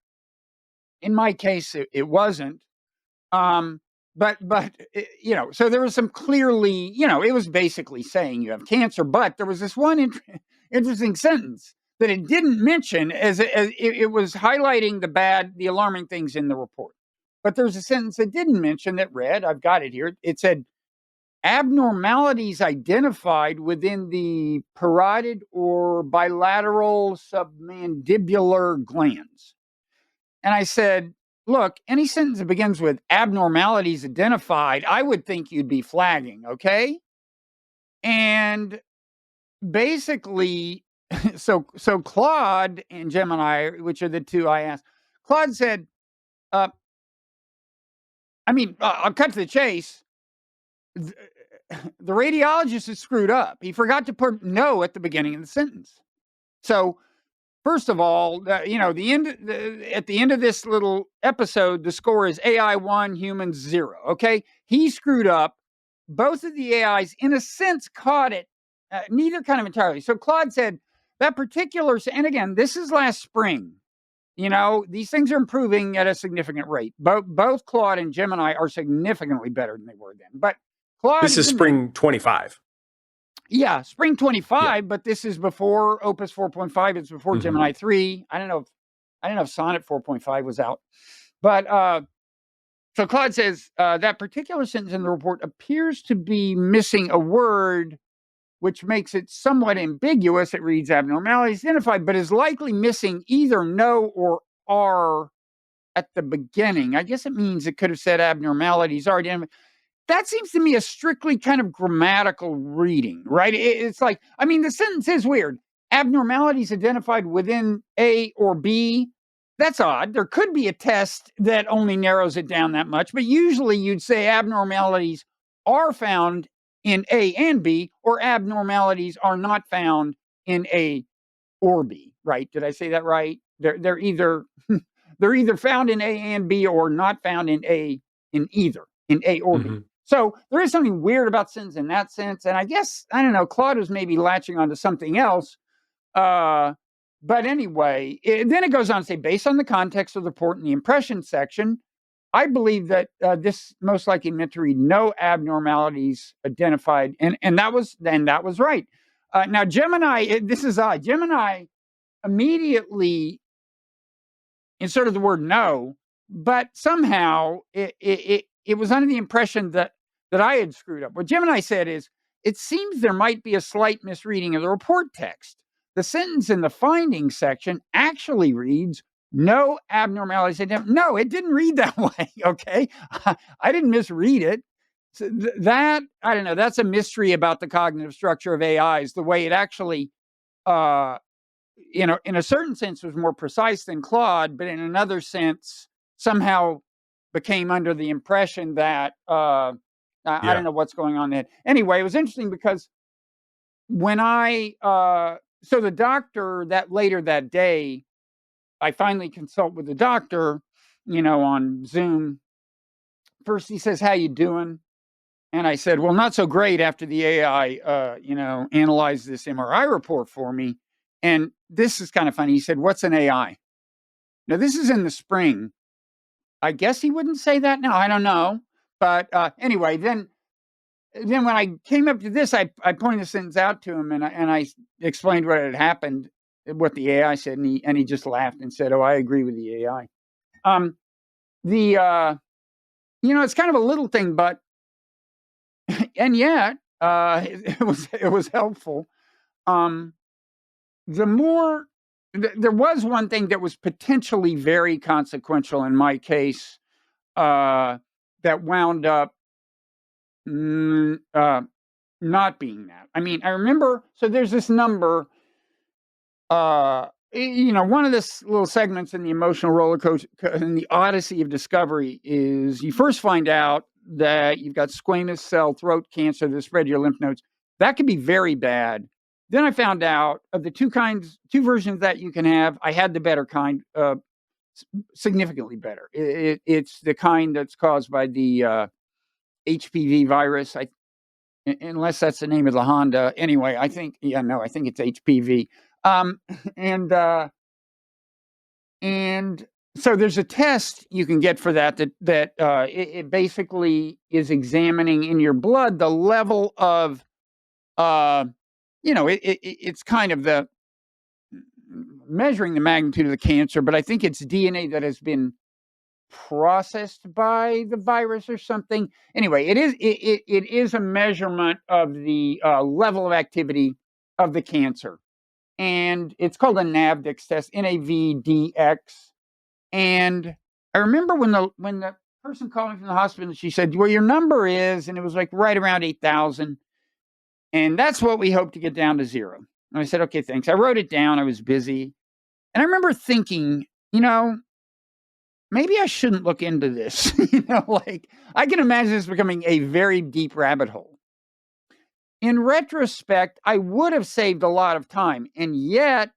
In my case, it wasn't. So there was some clearly, it was basically saying you have cancer, but there was this one interesting sentence that it didn't mention as it was highlighting the alarming things in the report. But there's a sentence it didn't mention that read, I've got it here. It said, abnormalities identified within the parotid or bilateral submandibular glands. And I said, look, any sentence that begins with abnormalities identified, I would think you'd be flagging, okay? And basically, so Claude and Gemini, which are the two I asked, Claude said, I'll cut to the chase. The radiologist is screwed up. He forgot to put no at the beginning of the sentence. So, first of all, at the end of this little episode, the score is AI 1, humans 0. Okay, he screwed up. Both of the AIs, in a sense, caught it. Neither kind of entirely. So Claude said that particular, and again, this is last spring. These things are improving at a significant rate. Both Claude and Gemini are significantly better than they were then. But Claude, this is spring 25. Yeah, spring 25, yeah. But this is before Opus 4.5. It's before Gemini 3. I don't know if Sonnet 4.5 was out. But so Claude says that particular sentence in the report appears to be missing a word, which makes it somewhat ambiguous. It reads abnormalities identified, but is likely missing either no or are at the beginning. I guess it means it could have said abnormalities are identified. That seems to me a strictly kind of grammatical reading, right? It's like, the sentence is weird. Abnormalities identified within A or B. That's odd. There could be a test that only narrows it down that much, but usually you'd say abnormalities are found in A and B, or abnormalities are not found in A or B, right? Did I say that right? They're either they're either found in A and B or not found in either A or B. So there is something weird about sentence in that sense. And I guess, I don't know, Claude was maybe latching onto something else. But anyway, then it goes on to say, based on the context of the report in the impression section, I believe that this most likely meant to read no abnormalities identified. And that was right. Now, Gemini, this is odd. Gemini immediately inserted the word no, but somehow it was under the impression that I had screwed up. What Gemini said is, it seems there might be a slight misreading of the report text. The sentence in the findings section actually reads, no abnormalities. No, it didn't read that way, okay? I didn't misread it. So that, I don't know, that's a mystery about the cognitive structure of AIs, the way it actually, uh, in a certain sense was more precise than Claude, but in another sense somehow became under the impression that, I don't Yeah. know what's going on there. Anyway, it was interesting because when so the doctor later that day, I finally consult with the doctor, on Zoom. First he says, "How you doing?" And I said, "Well, not so great after the AI, analyzed this MRI report for me." And this is kind of funny. He said, "What's an AI?" Now, this is in the spring. I guess he wouldn't say that now. I don't know. But anyway, then when I came up to this, I pointed the sentence out to him, and I explained what had happened, what the AI said, and he just laughed and said, "Oh, I agree with the AI." Um, the it's kind of a little thing, but and yet it was helpful. Um, the more there was one thing that was potentially very consequential in my case, that wound up not being that. I mean, I remember. So there's this number. One of the little segments in the emotional roller coaster in the odyssey of discovery is you first find out that you've got squamous cell throat cancer that spread your lymph nodes. That could be very bad. Then I found out of the two versions that you can have. I had the better kind, significantly better. It's the kind that's caused by the HPV virus. Unless that's the name of the Honda. Anyway, I think it's HPV. Um, and and so there's a test you can get for that it basically is examining in your blood the level of it's kind of the measuring the magnitude of the cancer, but I think it's DNA that has been processed by the virus or something. Anyway, it is a measurement of the level of activity of the cancer, and it's called a NAVDX test, NAVDX. And I remember when the person called me from the hospital, she said, "Well, your number is," and it was like right around 8,000, and that's what we hope to get down to 0. And I said, "Okay, thanks." I wrote it down. I was busy, and I remember thinking, maybe I shouldn't look into this. Like I can imagine this becoming a very deep rabbit hole. In retrospect, I would have saved a lot of time, and yet,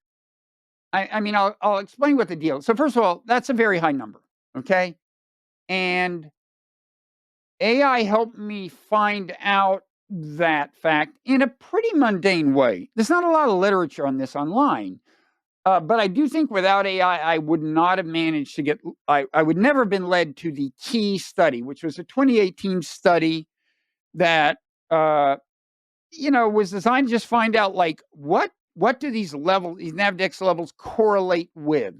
I mean, I'll explain what the deal is. So first of all, that's a very high number, okay? And AI helped me find out that fact in a pretty mundane way. There's not a lot of literature on this online. But I do think without AI, I would not have managed to get. I would never have been led to the key study, which was a 2018 study that was designed to just find out like what do these NavDex levels correlate with?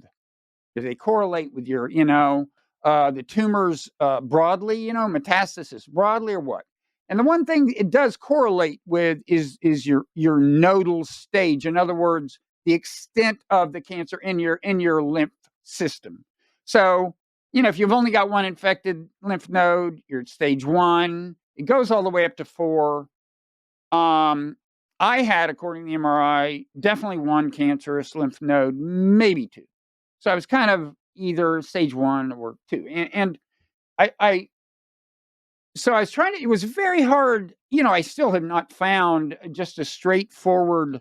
Do they correlate with your the tumors broadly, metastasis broadly, or what? And the one thing it does correlate with is your nodal stage. In other words, the extent of the cancer in your lymph system. So, if you've only got one infected lymph node, you're at stage 1. It goes all the way up to 4. I had, according to the MRI, definitely 1 cancerous lymph node, maybe 2. So I was kind of either stage 1 or 2. And so I was trying to, it was very hard. I still have not found just a straightforward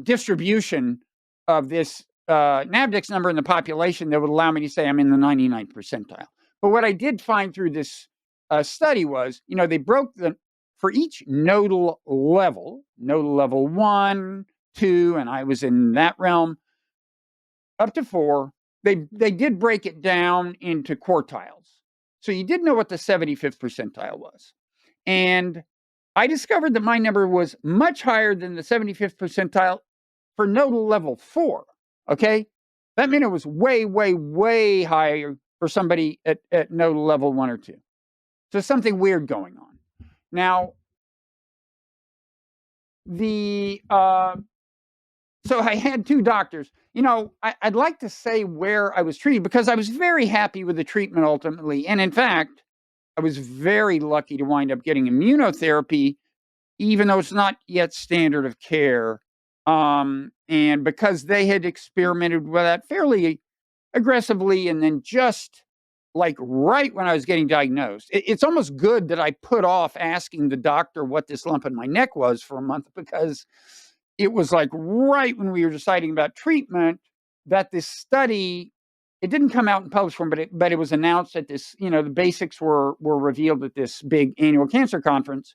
distribution of this NAVDEX number in the population that would allow me to say I'm in the 99th percentile. But what I did find through this study was, they broke for each nodal level 1, 2, and I was in that realm, up to 4, they did break it down into quartiles. So you did know what the 75th percentile was. And I discovered that my number was much higher than the 75th percentile for nodal level 4. Okay? That meant it was way, way, way higher for somebody at nodal level 1 or 2. So something weird going on. Now, so I had 2 doctors. I'd like to say where I was treated because I was very happy with the treatment ultimately. And in fact, I was very lucky to wind up getting immunotherapy, even though it's not yet standard of care. And because they had experimented with that fairly aggressively, and then just like right when I was getting diagnosed, it's almost good that I put off asking the doctor what this lump in my neck was for a month, because it was like right when we were deciding about treatment that this study, it didn't come out in published form, but it was announced at this, the basics were revealed at this big annual cancer conference.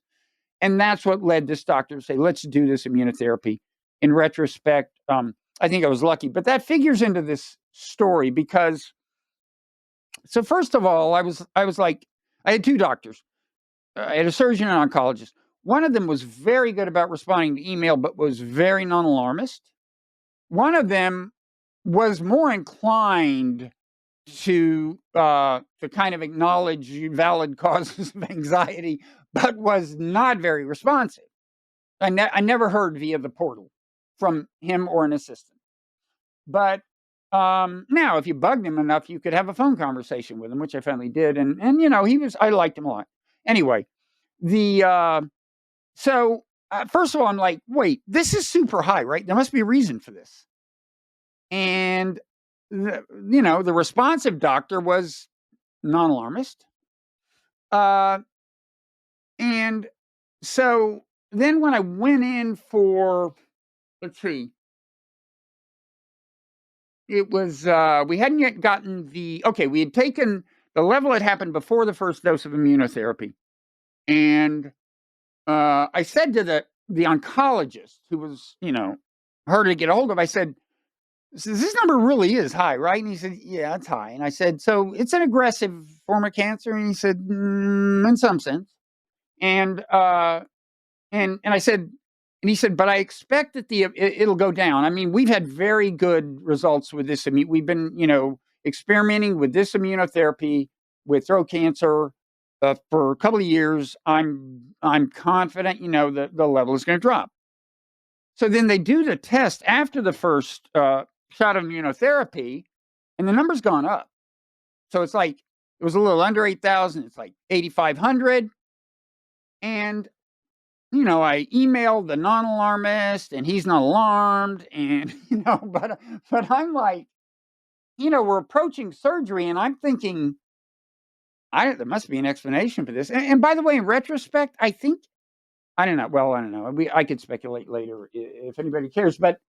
And that's what led this doctor to say, let's do this immunotherapy. In retrospect, I think I was lucky, but that figures into this story because, so first of all, I was like, I had two doctors. I had a surgeon and an oncologist. One of them was very good about responding to email, but was very non-alarmist. One of them was more inclined to kind of acknowledge valid causes of anxiety, but was not very responsive. I never heard via the portal from him or an assistant. But now, if you bugged him enough, you could have a phone conversation with him, which I finally did. And I liked him a lot. Anyway, so first of all, I'm like, wait, this is super high, right? There must be a reason for this. And the responsive doctor was non-alarmist. And so then when I went in for, let's see, it was, we hadn't yet gotten we had taken, the level had happened before the first dose of immunotherapy. And I said to the oncologist, who was, harder to get a hold of, I said, this number really is high, right? And he said, yeah, it's high. And I said, so it's an aggressive form of cancer? And he said, in some sense. And I said, and he said, but I expect that it'll go down. I mean, we've had very good results with this. I mean, we've been, experimenting with this immunotherapy with throat cancer for a couple of years. I'm confident, the level is going to drop. So then they do the test after the first shot of immunotherapy, and the number's gone up. So it's like, it was a little under 8,000. It's like 8,500. And I emailed the non-alarmist, and he's not alarmed, and but I'm like, we're approaching surgery, and I'm thinking, there must be an explanation for this. And by the way, in retrospect, I think, I don't know. Well, I don't know. I could speculate later if anybody cares, but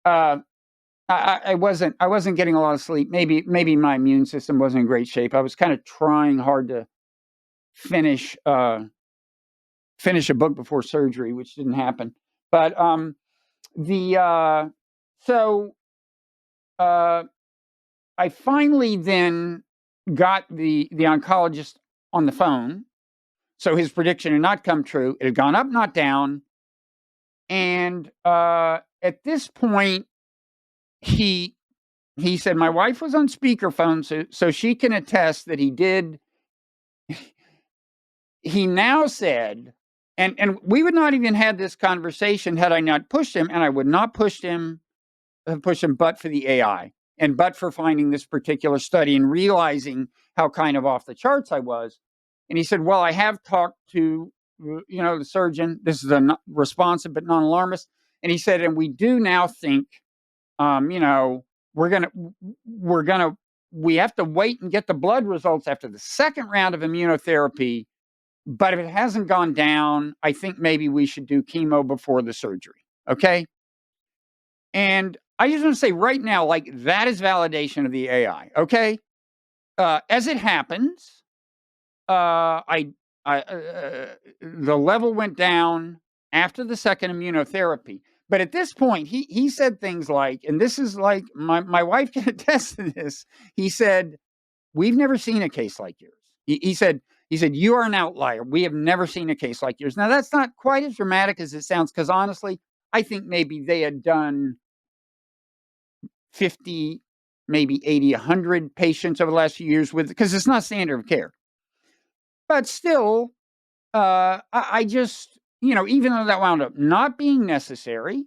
I wasn't getting a lot of sleep. Maybe my immune system wasn't in great shape. I was kind of trying hard to finish a book before surgery, which didn't happen. But I finally then got the oncologist on the phone. So his prediction had not come true. It had gone up, not down. And at this point, he said, my wife was on speakerphone, so she can attest that he did. He now said, and we would not even had this conversation had I not pushed him, and I would not push him but for the AI and but for finding this particular study and realizing how kind of off the charts I was. And he said, well, I have talked to, the surgeon. This is a responsive but non-alarmist. And he said, and we do now think, we have to wait and get the blood results after the second round of immunotherapy. But if it hasn't gone down, I think maybe we should do chemo before the surgery. Okay. And I just want to say right now, like, that is validation of the AI. Okay. As it happens, the level went down after the second immunotherapy. But at this point, he said things like, and this is like, my wife can attest to this. He said, we've never seen a case like yours. He said, you are an outlier. We have never seen a case like yours. Now, that's not quite as dramatic as it sounds, because honestly, I think maybe they had done 50, maybe 80, 100 patients over the last few years because it's not standard of care. But still, I just, even though that wound up not being necessary,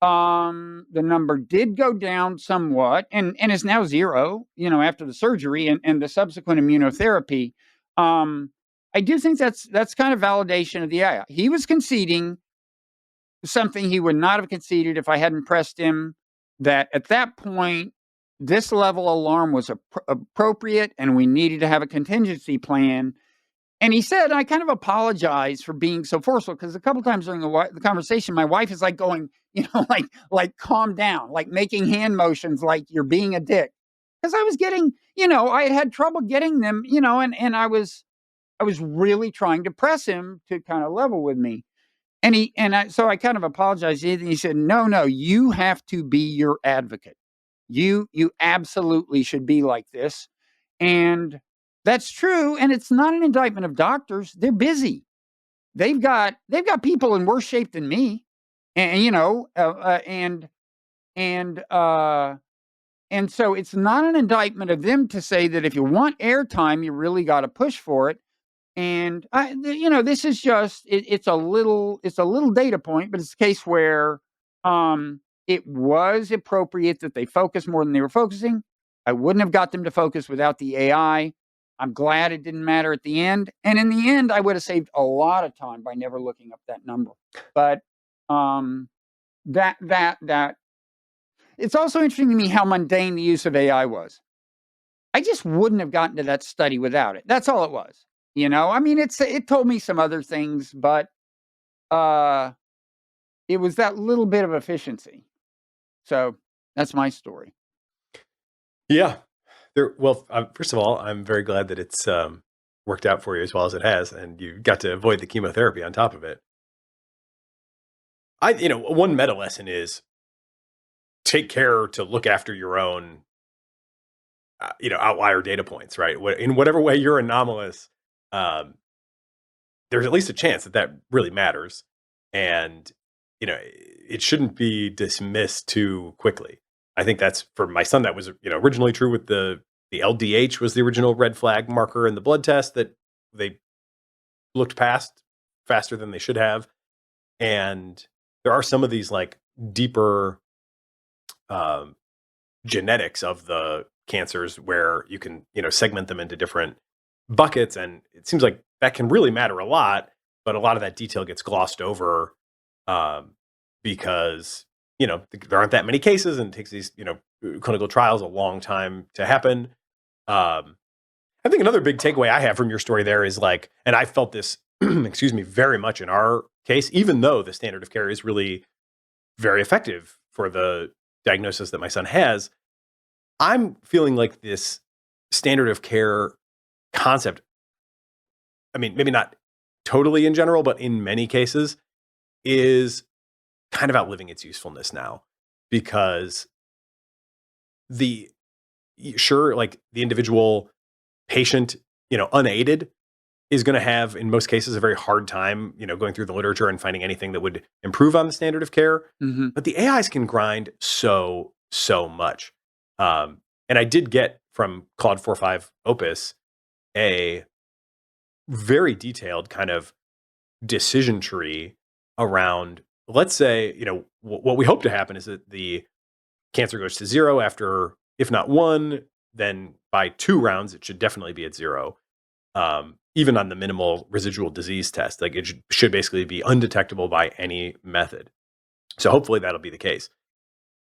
the number did go down somewhat and is now 0, after the surgery and the subsequent immunotherapy. I do think that's kind of validation of the AI. He was conceding something he would not have conceded if I hadn't pressed him, that at that point, this level alarm was appropriate and we needed to have a contingency plan. And he said, I kind of apologize for being so forceful, because a couple times during the conversation, my wife is like going, like calm down, like making hand motions, like you're being a dick. Because I was getting, I had trouble getting them, and I was really trying to press him to kind of level with me. So I kind of apologized. And he said, no, you have to be your advocate. You absolutely should be like this. And that's true. And it's not an indictment of doctors. They're busy. They've got people in worse shape than me. And so it's not an indictment of them to say that if you want airtime, you really got to push for it. And this is just it's a little data point, but it's a case where it was appropriate that they focus more than they were focusing. I wouldn't have got them to focus without the AI. I'm glad it didn't matter at the end. And in the end, I would have saved a lot of time by never looking up that number. But that it's also interesting to me how mundane the use of AI was. I just wouldn't have gotten to that study without it. That's all it was. I mean, it told me some other things, but it was that little bit of efficiency. So that's my story. Yeah. Well, first of all, I'm very glad that it's worked out for you as well as it has, and you got to avoid the chemotherapy on top of it. One meta lesson is take care to look after your own, outlier data points, right? In whatever way you're anomalous, there's at least a chance that really matters. And, it shouldn't be dismissed too quickly. I think that's, for my son, that was, originally true with the LDH was the original red flag marker in the blood test that they looked past faster than they should have. And there are some of these like deeper genetics of the cancers where you can, segment them into different buckets. And it seems like that can really matter a lot, but a lot of that detail gets glossed over because, there aren't that many cases and it takes these, clinical trials a long time to happen. I think another big takeaway I have from your story there is like, and I felt this, excuse me, very much in our case, even though the standard of care is really very effective for the diagnosis that my son has, I'm feeling like this standard of care concept, I mean, maybe not totally in general, but in many cases is kind of outliving its usefulness now, because the individual patient, unaided is going to have, in most cases, a very hard time, going through the literature and finding anything that would improve on the standard of care. Mm-hmm. But the AIs can grind so much. And I did get from Claude 4.5 Opus a very detailed kind of decision tree around, let's say, what we hope to happen is that the cancer goes to 0 after, if not 1, then by 2 rounds, it should definitely be at 0. Even on the minimal residual disease test, like it should basically be undetectable by any method. So hopefully that'll be the case.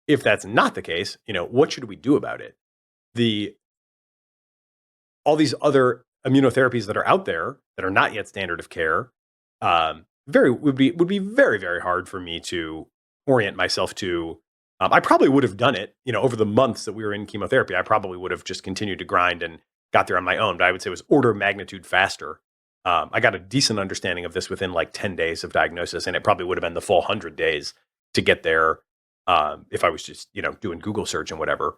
If that's not the case, what should we do about it? All these other immunotherapies that are out there that are not yet standard of care, would be very, very hard for me to orient myself to. I probably would have done it, over the months that we were in chemotherapy. I probably would have just continued to grind and got there on my own, but I would say it was order of magnitude faster. I got a decent understanding of this within like 10 days of diagnosis, and it probably would have been the full 100 days to get there if I was just, doing Google search and whatever.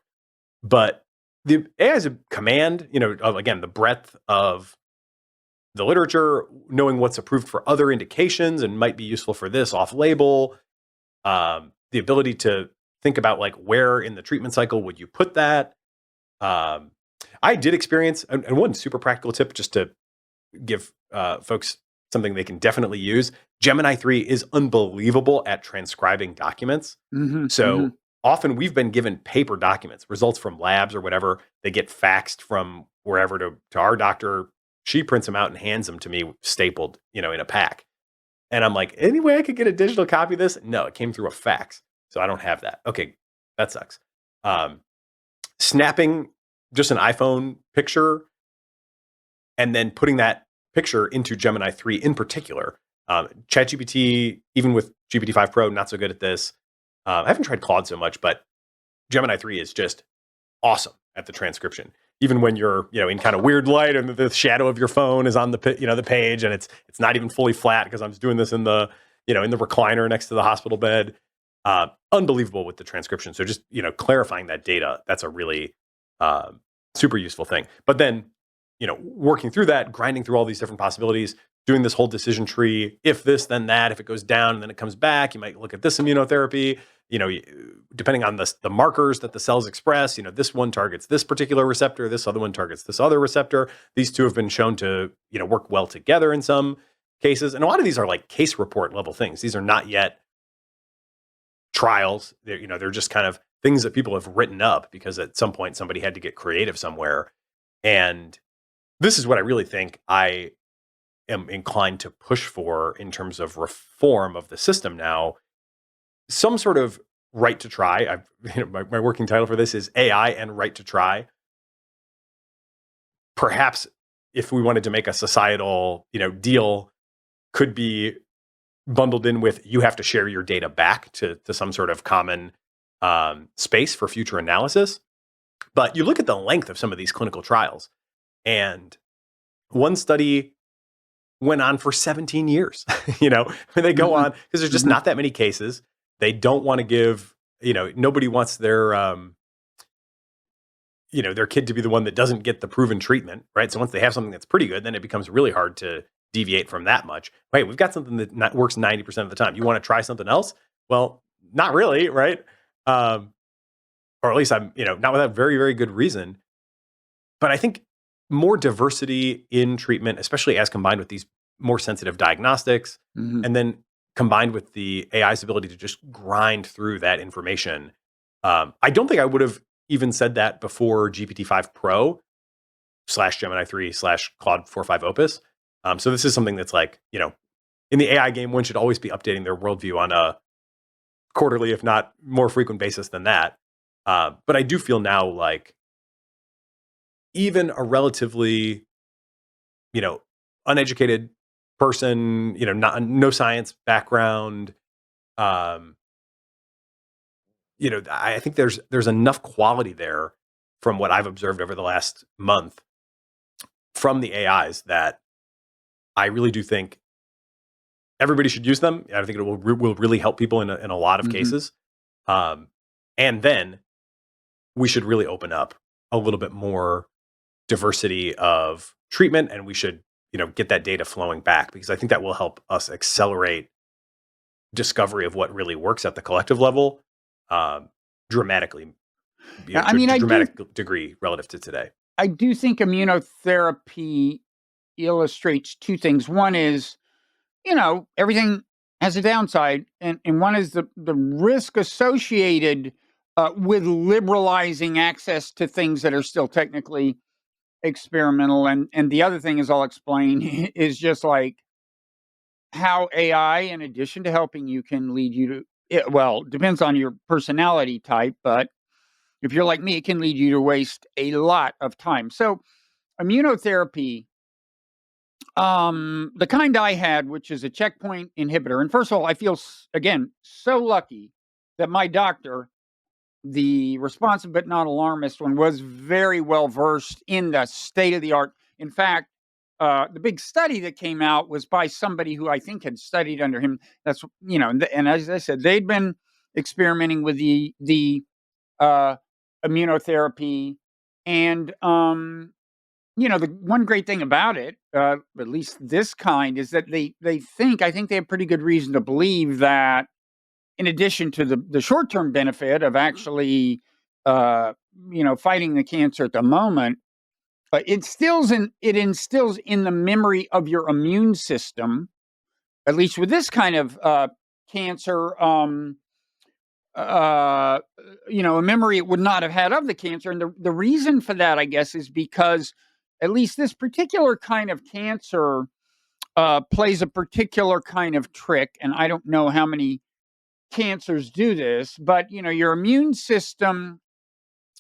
But the AI is a command, again, the breadth of the literature, knowing what's approved for other indications and might be useful for this off-label, the ability to think about like where in the treatment cycle would you put that. I did experience, and one super practical tip just to give folks something they can definitely use. Gemini 3 is unbelievable at transcribing documents. Mm-hmm, so often we've been given paper documents, results from labs or whatever. They get faxed from wherever to our doctor she prints them out and hands them to me stapled, in a pack. And I'm like, any way I could get a digital copy of this? No, it came through a fax. So I don't have that. Okay, that sucks. Snapping just an iPhone picture and then putting that picture into Gemini 3 in particular. ChatGPT, even with GPT-5 Pro, not so good at this. I haven't tried Claude so much, but Gemini 3 is just awesome at the transcription. Even when you're, in kind of weird light and the shadow of your phone is on the page and it's not even fully flat because I'm just doing this in the recliner next to the hospital bed. Unbelievable with the transcription. So just, clarifying that data, that's a really super useful thing. But then, working through that, grinding through all these different possibilities, doing this whole decision tree, if this, then that, if it goes down and then it comes back, you might look at this immunotherapy, depending on the markers that the cells express, this one targets this particular receptor, this other one targets this other receptor. These two have been shown to, work well together in some cases. And a lot of these are like case report level things. These are not yet trials. They're just kind of things that people have written up because at some point somebody had to get creative somewhere. And this is what I really think I am inclined to push for in terms of reform of the system now. Some sort of right to try. My working title for this is AI and right to try. Perhaps if we wanted to make a societal, deal, could be bundled in with you have to share your data back to some sort of common space for future analysis. But you look at the length of some of these clinical trials, and one study went on for 17 years. When they go on because there's just not that many cases. They don't want to give, nobody wants their kid to be the one that doesn't get the proven treatment, right? So once they have something that's pretty good, then it becomes really hard to deviate from that much. Wait, we've got something that works 90% of the time. You want to try something else? Well, not really, right? Or at least I'm, not without very, very good reason. But I think more diversity in treatment, especially as combined with these more sensitive diagnostics, and then combined with the AI's ability to just grind through that information. I don't think I would have even said that before GPT-5 Pro / Gemini 3 / Claude 4.5 Opus. So this is something that's like, in the AI game, one should always be updating their worldview on a quarterly, if not more frequent basis than that. But I do feel now like even a relatively, uneducated person, no science background, I think there's enough quality there from what I've observed over the last month from the AIs that I really do think everybody should use them. I think it will really help people in a lot of cases. And then we should really open up a little bit more diversity of treatment, and we should, get that data flowing back, because I think that will help us accelerate discovery of what really works at the collective level dramatically. Dramatic degree relative to today. I do think immunotherapy illustrates two things. One is, everything has a downside, and one is the risk associated with liberalizing access to things that are still technically experimental. And the other thing, as I'll explain, is just like how AI, in addition to helping you, can lead you to it. Well, depends on your personality type, but if you're like me, it can lead you to waste a lot of time. So immunotherapy, the kind I had, which is a checkpoint inhibitor. And first of all, I feel, again, so lucky that my doctor, the responsive but not alarmist one, was very well versed in the state of the art. In fact, the big study that came out was by somebody who I think had studied under him. That's, and as I said, they'd been experimenting with the immunotherapy. And, the one great thing about it, at least this kind, is that I think they have pretty good reason to believe that in addition to the short-term benefit of actually, fighting the cancer at the moment, it instills in the memory of your immune system, at least with this kind of cancer, a memory it would not have had of the cancer. And the reason for that, I guess, is because at least this particular kind of cancer plays a particular kind of trick. And I don't know how many cancers do this, but your immune system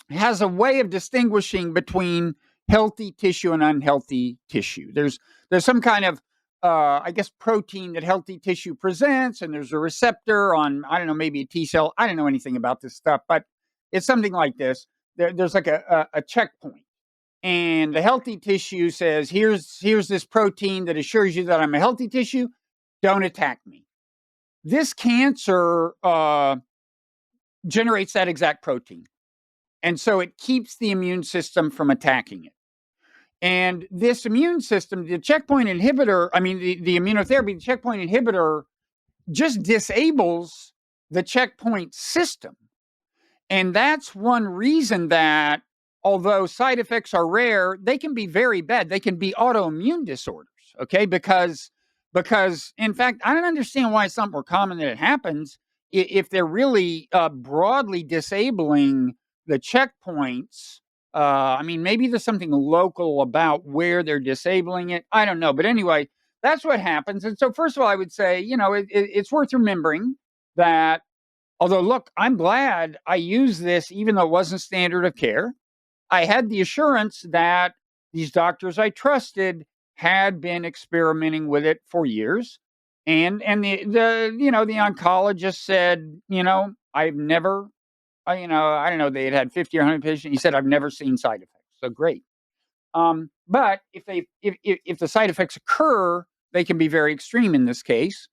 has a way of distinguishing between healthy tissue and unhealthy tissue. There's some kind of I guess protein that healthy tissue presents, and there's a receptor on, I don't know, maybe a T cell. I don't know anything about this stuff, but it's something like this. There's like a checkpoint, and the healthy tissue says, here's this protein that assures you that I'm a healthy tissue. Don't attack me. This cancer generates that exact protein. And so it keeps the immune system from attacking it. And this immune system, the checkpoint inhibitor, the immunotherapy, the checkpoint inhibitor just disables the checkpoint system. And that's one reason that, although side effects are rare, they can be very bad. They can be autoimmune disorders, okay? Because in fact, I don't understand why it's not more common that it happens if they're really broadly disabling the checkpoints. Maybe there's something local about where they're disabling it. I don't know. But anyway, that's what happens. And so first of all, I would say, it's worth remembering that, although, look, I'm glad I used this, even though it wasn't standard of care. I had the assurance that these doctors I trusted had been experimenting with it for years. And the oncologist said, I've never, I don't know, they had 50 or 100 patients. He said, I've never seen side effects. So great. But if the side effects occur, they can be very extreme in this case.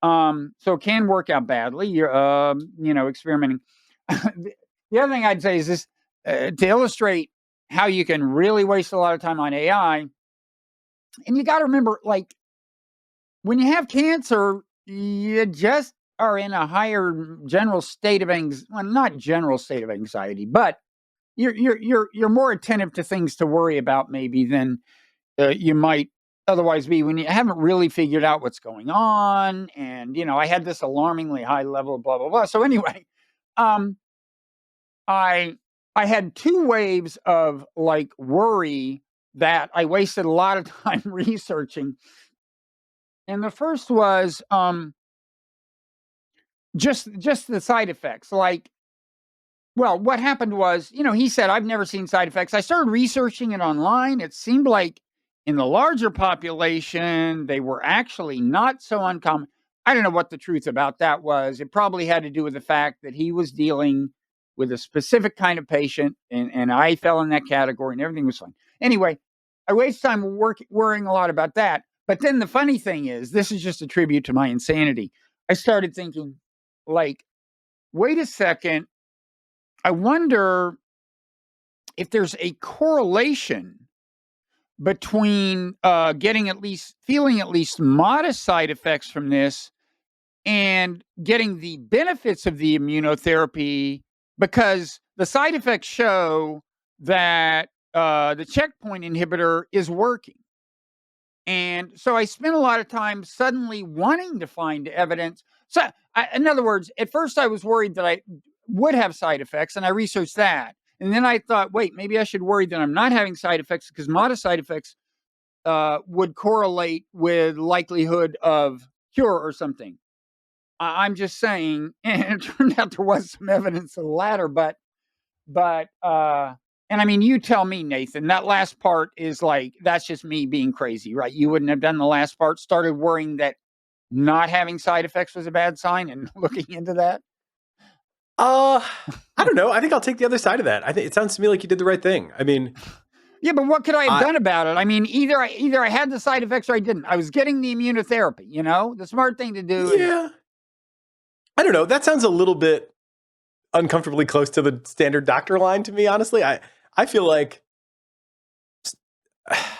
So it can work out badly. You're, experimenting. The other thing I'd say is this, to illustrate how you can really waste a lot of time on AI. And you got to remember, like, when you have cancer, you just are in a higher general state of anxiety. Well, not general state of anxiety, but you're more attentive to things to worry about maybe than you might otherwise be when you haven't really figured out what's going on. And I had this alarmingly high level, blah blah blah. So anyway, I had two waves of like worry that I wasted a lot of time researching. And the first was just the side effects. Like, well, what happened was, he said, I've never seen side effects. I started researching it online. It seemed like in the larger population, they were actually not so uncommon. I don't know what the truth about that was. It probably had to do with the fact that he was dealing with a specific kind of patient, and I fell in that category, and everything was fine. Anyway, I wasted time worrying a lot about that. But then the funny thing is, this is just a tribute to my insanity. I started thinking, like, wait a second. I wonder if there's a correlation between feeling at least modest side effects from this and getting the benefits of the immunotherapy, because the side effects show that the checkpoint inhibitor is working. And so I spent a lot of time suddenly wanting to find evidence. So in other words, at first I was worried that I would have side effects, and I researched that. And then I thought, wait, maybe I should worry that I'm not having side effects, because modest side effects would correlate with likelihood of cure or something. I'm just saying, and it turned out there was some evidence of the latter, but you tell me, Nathan, that last part is like, that's just me being crazy, right? You wouldn't have done the last part, started worrying that not having side effects was a bad sign and looking into that? I don't know. I think I'll take the other side of that. I think it sounds to me like you did the right thing. Yeah, but what could I have done about it? Either I had the side effects or I didn't. I was getting the immunotherapy, the smart thing to do. Yeah. I don't know. That sounds a little bit uncomfortably close to the standard doctor line to me, honestly. I feel like,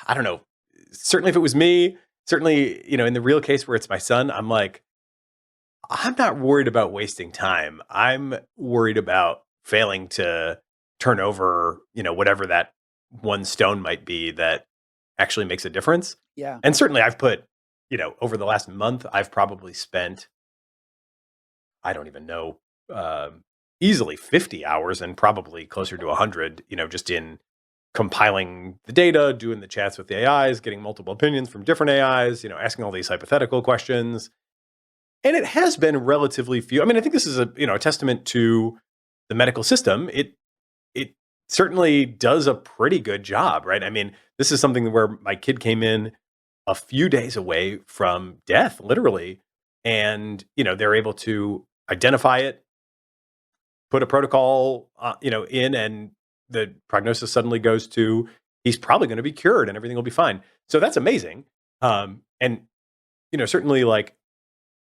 I don't know. Certainly if it was me, certainly, in the real case where it's my son, I'm like, I'm not worried about wasting time. I'm worried about failing to turn over, whatever that one stone might be that actually makes a difference. Yeah. And certainly I've put, over the last month, I've probably spent, I don't even know, easily 50 hours and probably closer to 100, just in compiling the data, doing the chats with the AIs, getting multiple opinions from different AIs, asking all these hypothetical questions. And it has been relatively few. I mean, I think this is a testament to the medical system. It certainly does a pretty good job, right? I mean, this is something where my kid came in a few days away from death, literally. And, they're able to identify it, put a protocol, in, and the prognosis suddenly goes to he's probably going to be cured and everything will be fine. So that's amazing. And, certainly like,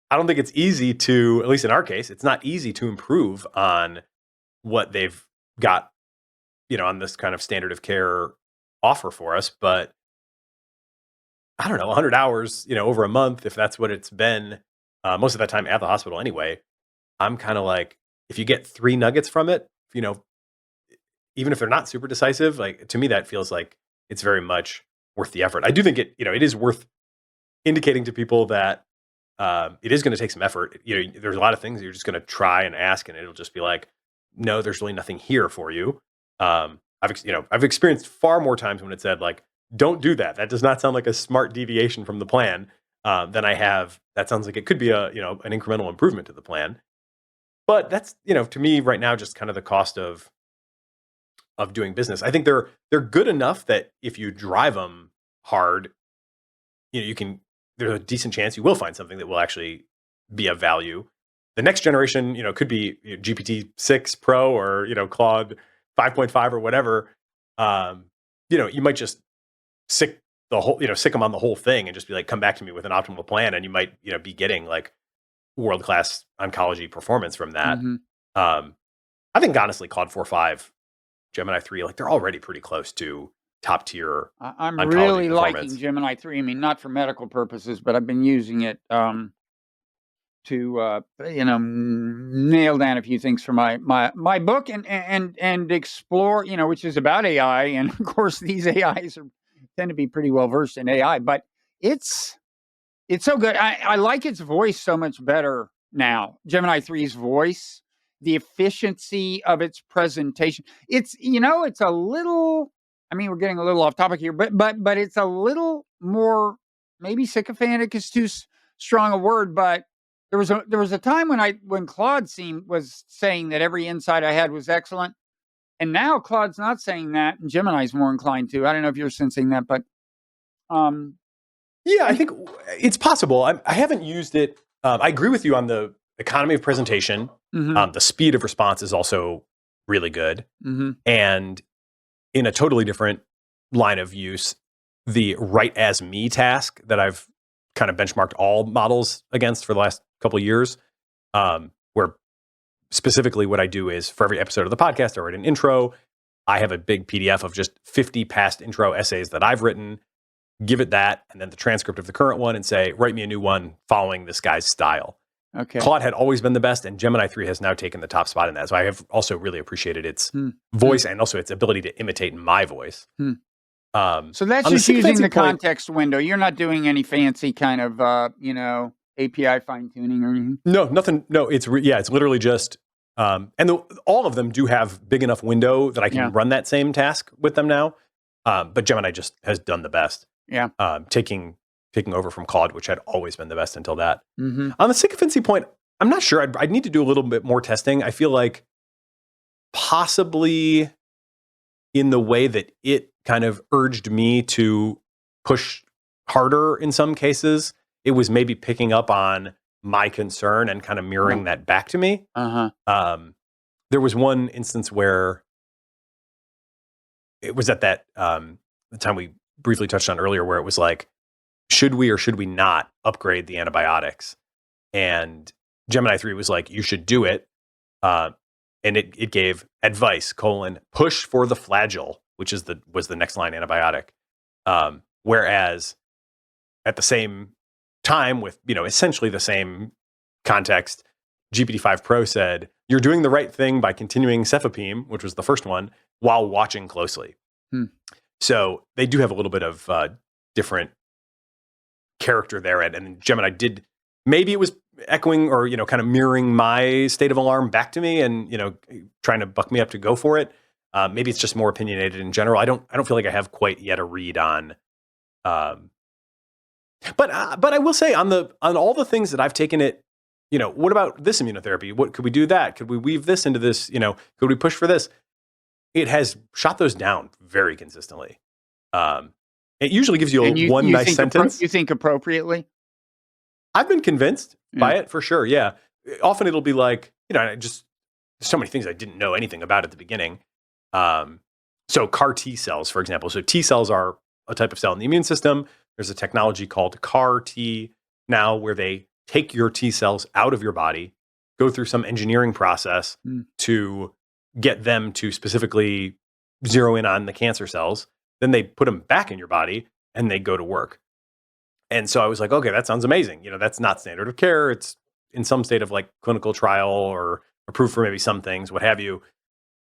I don't think it's easy to, at least in our case, it's not easy to improve on what they've got, on this kind of standard of care offer for us. But I don't know, 100 hours, over a month, if that's what it's been, most of that time at the hospital anyway, I'm kind of like, if you get 3 nuggets from it, even if they're not super decisive, like to me, that feels like it's very much worth the effort. I do think it is worth indicating to people that it is going to take some effort. There's a lot of things you're just going to try and ask, and it'll just be like, no, there's really nothing here for you. I've experienced far more times when it said like, don't do that. That does not sound like a smart deviation from the plan. Than I have. That sounds like it could be an incremental improvement to the plan. But that's, to me right now, just kind of the cost of doing business. I think they're good enough that if you drive them hard, there's a decent chance you will find something that will actually be of value. The next generation, could be GPT-6 Pro or, Claude 5.5 or whatever. You might just sick them on the whole thing and just be like, come back to me with an optimal plan. And you might, be getting like world-class oncology performance from that. Mm-hmm. I think honestly, Claude 4.5, Gemini 3, like they're already pretty close to top tier. I'm really liking Gemini 3. I mean, not for medical purposes, but I've been using it to nail down a few things for my book and explore, which is about AI. And of course, these AIs tend to be pretty well versed in AI, but it's so good. I like its voice so much better now. Gemini 3's voice, the efficiency of its presentation. It's it's a little. I mean, we're getting a little off topic here, but it's a little more, maybe sycophantic is too strong a word, but there was a time when Claude was saying that every insight I had was excellent. And now Claude's not saying that, and Gemini's more inclined to. I don't know if you're sensing that, but yeah, I think it's possible. I haven't used it. I agree with you on the economy of presentation. Mm-hmm. The speed of response is also really good. Mm-hmm. And in a totally different line of use, the write as me task that I've kind of benchmarked all models against for the last couple of years, where specifically what I do is for every episode of the podcast, I write an intro. I have a big PDF of just 50 past intro essays that I've written, give it that, and then the transcript of the current one and say, write me a new one following this guy's style. Okay. Claude had always been the best, and Gemini 3 has now taken the top spot in that. So I have also really appreciated its voice and also its ability to imitate my voice. So that's just using the context window. You're not doing any fancy kind of, API fine tuning or anything. No, nothing. No, it's literally just, and all of them do have big enough window that I can run that same task with them now. But Gemini just has done the best. Yeah. Taking over from Claude, which had always been the best until that. Mm-hmm. On the sycophancy point, I'm not sure. I'd need to do a little bit more testing. I feel like possibly in the way that it kind of urged me to push harder in some cases, it was maybe picking up on my concern and kind of mirroring that back to me. There was one instance where it was at that the time we briefly touched on earlier, where it was like, should we or should we not upgrade the antibiotics? And Gemini 3 was like, you should do it. And it gave advice, push for the Flagyl, which was the next line antibiotic. Whereas at the same time with, essentially the same context, GPT-5 Pro said, you're doing the right thing by continuing cefepime, which was the first one, while watching closely. So they do have a little bit of different character there. And Gemini did, maybe it was echoing or, kind of mirroring my state of alarm back to me and, trying to buck me up to go for it. Maybe it's just more opinionated in general. I don't feel like I have quite yet a read on. But I will say on all the things that I've taken it, what about this immunotherapy? What could we do that? Could we weave this into this? Could we push for this? It has shot those down very consistently. It usually gives you one nice sentence. You think appropriately? I've been convinced by it for sure. Yeah. Often it'll be like, just so many things I didn't know anything about at the beginning. So CAR T cells, for example. So T cells are a type of cell in the immune system. There's a technology called CAR T now where they take your T cells out of your body, go through some engineering process to get them to specifically zero in on the cancer cells. Then they put them back in your body and they go to work. And so I was like, okay, that sounds amazing. That's not standard of care. It's in some state of like clinical trial or approved for maybe some things, what have you.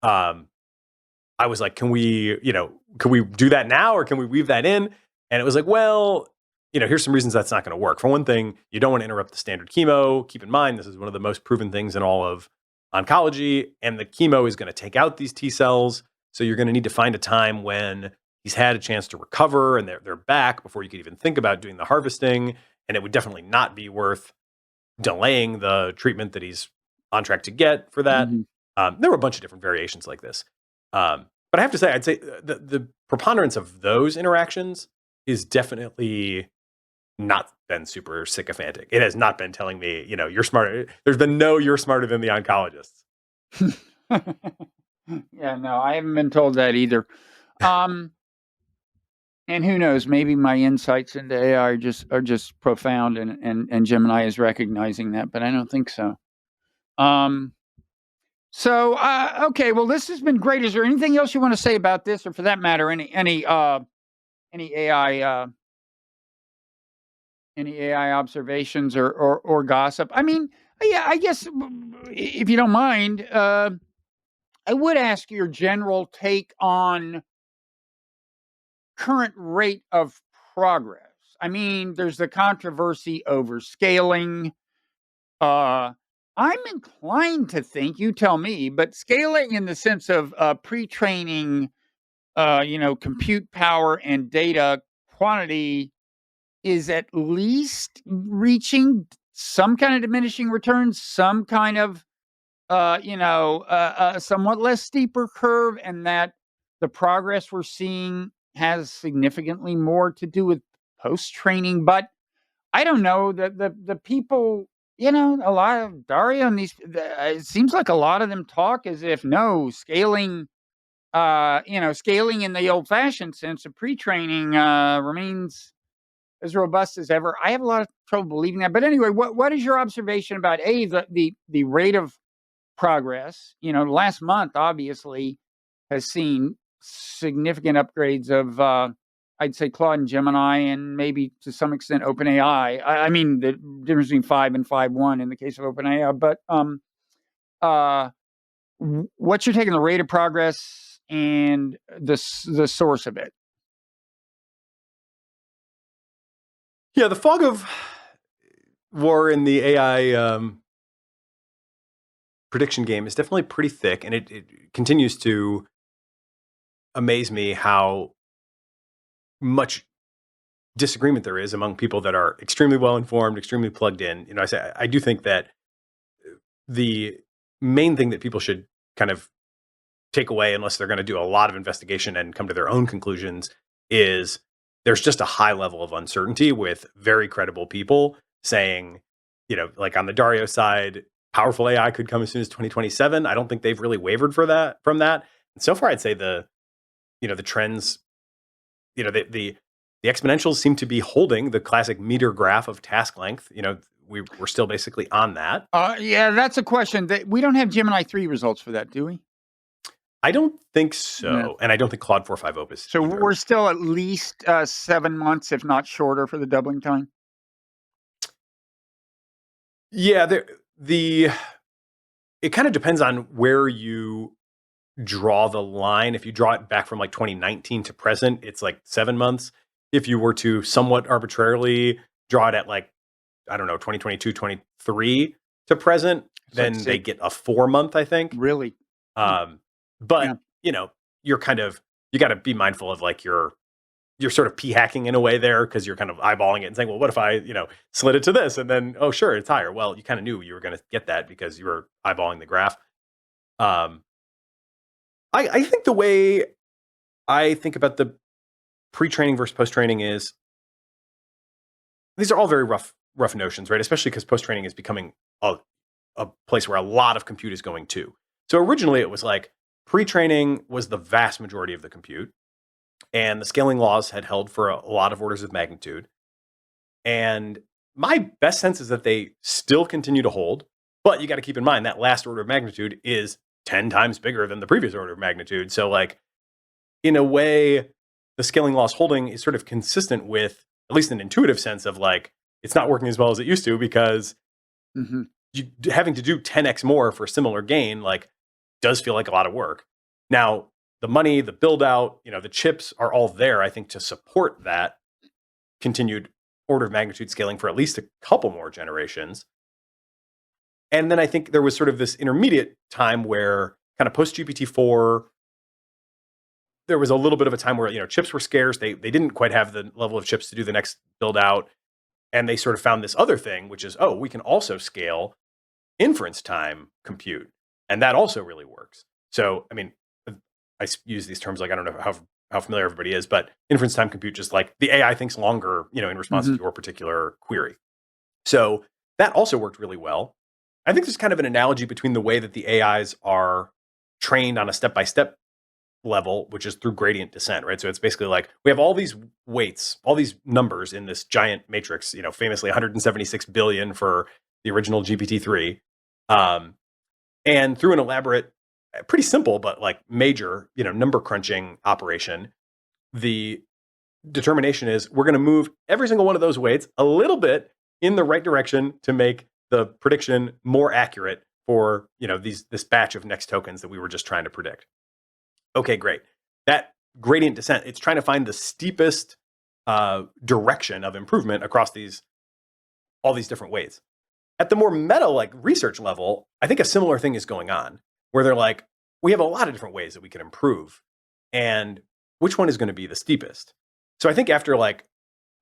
I was like, can we do that now or can we weave that in? And it was like, well, here's some reasons that's not going to work. For one thing, you don't want to interrupt the standard chemo. Keep in mind, this is one of the most proven things in all of oncology. And the chemo is going to take out these T cells. So you're going to need to find a time when he's had a chance to recover and they're back before you could even think about doing the harvesting. And it would definitely not be worth delaying the treatment that he's on track to get for that. There were a bunch of different variations like this. But I have to say, I'd say the preponderance of those interactions is definitely not been super sycophantic. It has not been telling me, you're smarter. There's been no, you're smarter than the oncologists. Yeah, no, I haven't been told that either. And who knows, maybe my insights into AI are just profound and Gemini is recognizing that, but I don't think so. Okay, well, this has been great. Is there anything else you want to say about this, or for that matter, any AI observations or gossip? I mean, yeah, I guess if you don't mind, I would ask your general take on current rate of progress. I mean, there's the controversy over scaling. I'm inclined to think, you tell me, but scaling in the sense of pre-training, compute power and data quantity is at least reaching some kind of diminishing returns, some kind of, somewhat less steeper curve, and that the progress we're seeing has significantly more to do with post-training. But I don't know, the people, a lot of Dario and these, it seems like a lot of them talk as if scaling, scaling in the old-fashioned sense of pre-training remains as robust as ever. I have a lot of trouble believing that. But anyway, what is your observation about the rate of progress? Last month obviously has seen significant upgrades of I'd say Claude and Gemini, and maybe to some extent OpenAI. I mean the difference between 5 and 5.1 in the case of OpenAI. But what's your take on the rate of progress and the source of it? Yeah, the fog of war in the AI prediction game is definitely pretty thick, and it continues to amaze me how much disagreement there is among people that are extremely well informed, extremely plugged in. I do think that the main thing that people should kind of take away, unless they're going to do a lot of investigation and come to their own conclusions, is there's just a high level of uncertainty with very credible people saying, like on the Dario side, powerful AI could come as soon as 2027. I don't think they've really wavered from that. And so far, I'd say the trends, the exponentials seem to be holding the classic meter graph of task length. We're still basically on that. Yeah, that's a question. We don't have Gemini 3 results for that, do we? I don't think so. No. And I don't think Claude 4.5 Opus. So either. We're still at least 7 months, if not shorter, for the doubling time? Yeah, it kind of depends on where you draw the line. If you draw it back from like 2019 to present, it's like 7 months. If you were to somewhat arbitrarily draw it at like, I don't know, 2022, 23 to present, then they get a 4 month, I think. Really? But, you got to be mindful of like you're sort of p-hacking in a way there, because you're kind of eyeballing it and saying, well, what if I, slid it to this and then, oh, sure, it's higher. Well, you kind of knew you were going to get that because you were eyeballing the graph. I think the way I think about the pre-training versus post-training is, these are all very rough notions, right? Especially because post-training is becoming a place where a lot of compute is going to. So originally it was like pre-training was the vast majority of the compute, and the scaling laws had held for a lot of orders of magnitude. And my best sense is that they still continue to hold, but you got to keep in mind that last order of magnitude is 10 times bigger than the previous order of magnitude. So like, in a way, the scaling laws holding is sort of consistent with at least an intuitive sense of like, it's not working as well as it used to, because you having to do 10x more for a similar gain, like, does feel like a lot of work. Now, the money, the build out, the chips are all there, I think, to support that continued order of magnitude scaling for at least a couple more generations. And then I think there was sort of this intermediate time where kind of post GPT-4, there was a little bit of a time where, chips were scarce. They didn't quite have the level of chips to do the next build out. And they sort of found this other thing, which is, we can also scale inference time compute. And that also really works. So, I mean, I use these terms like, I don't know how familiar everybody is, but inference time compute, just like the AI thinks longer, in response to your particular query. So that also worked really well. I think there's kind of an analogy between the way that the AIs are trained on a step-by-step level, which is through gradient descent, right? So it's basically like we have all these weights, all these numbers in this giant matrix, famously 176 billion for the original GPT-3. And through an elaborate, pretty simple, but like major, number crunching operation, the determination is we're going to move every single one of those weights a little bit in the right direction to make the prediction more accurate for, this batch of next tokens that we were just trying to predict. Okay, great. That gradient descent, it's trying to find the steepest direction of improvement across all these different weights. At the more meta, like research level, I think a similar thing is going on, where they're like, we have a lot of different ways that we can improve, and which one is going to be the steepest? So I think after like,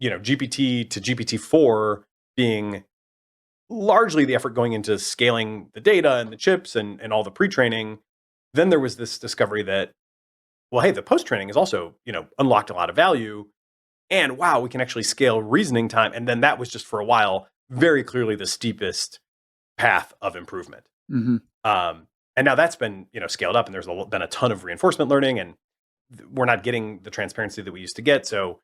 GPT to GPT-4 being largely the effort going into scaling the data and the chips and all the pre-training, then there was this discovery that, well, hey, the post-training is also, unlocked a lot of value, and wow, we can actually scale reasoning time. And then that was just for a while very clearly the steepest path of improvement. And now that's been, scaled up, and there's been a ton of reinforcement learning, and we're not getting the transparency that we used to get. So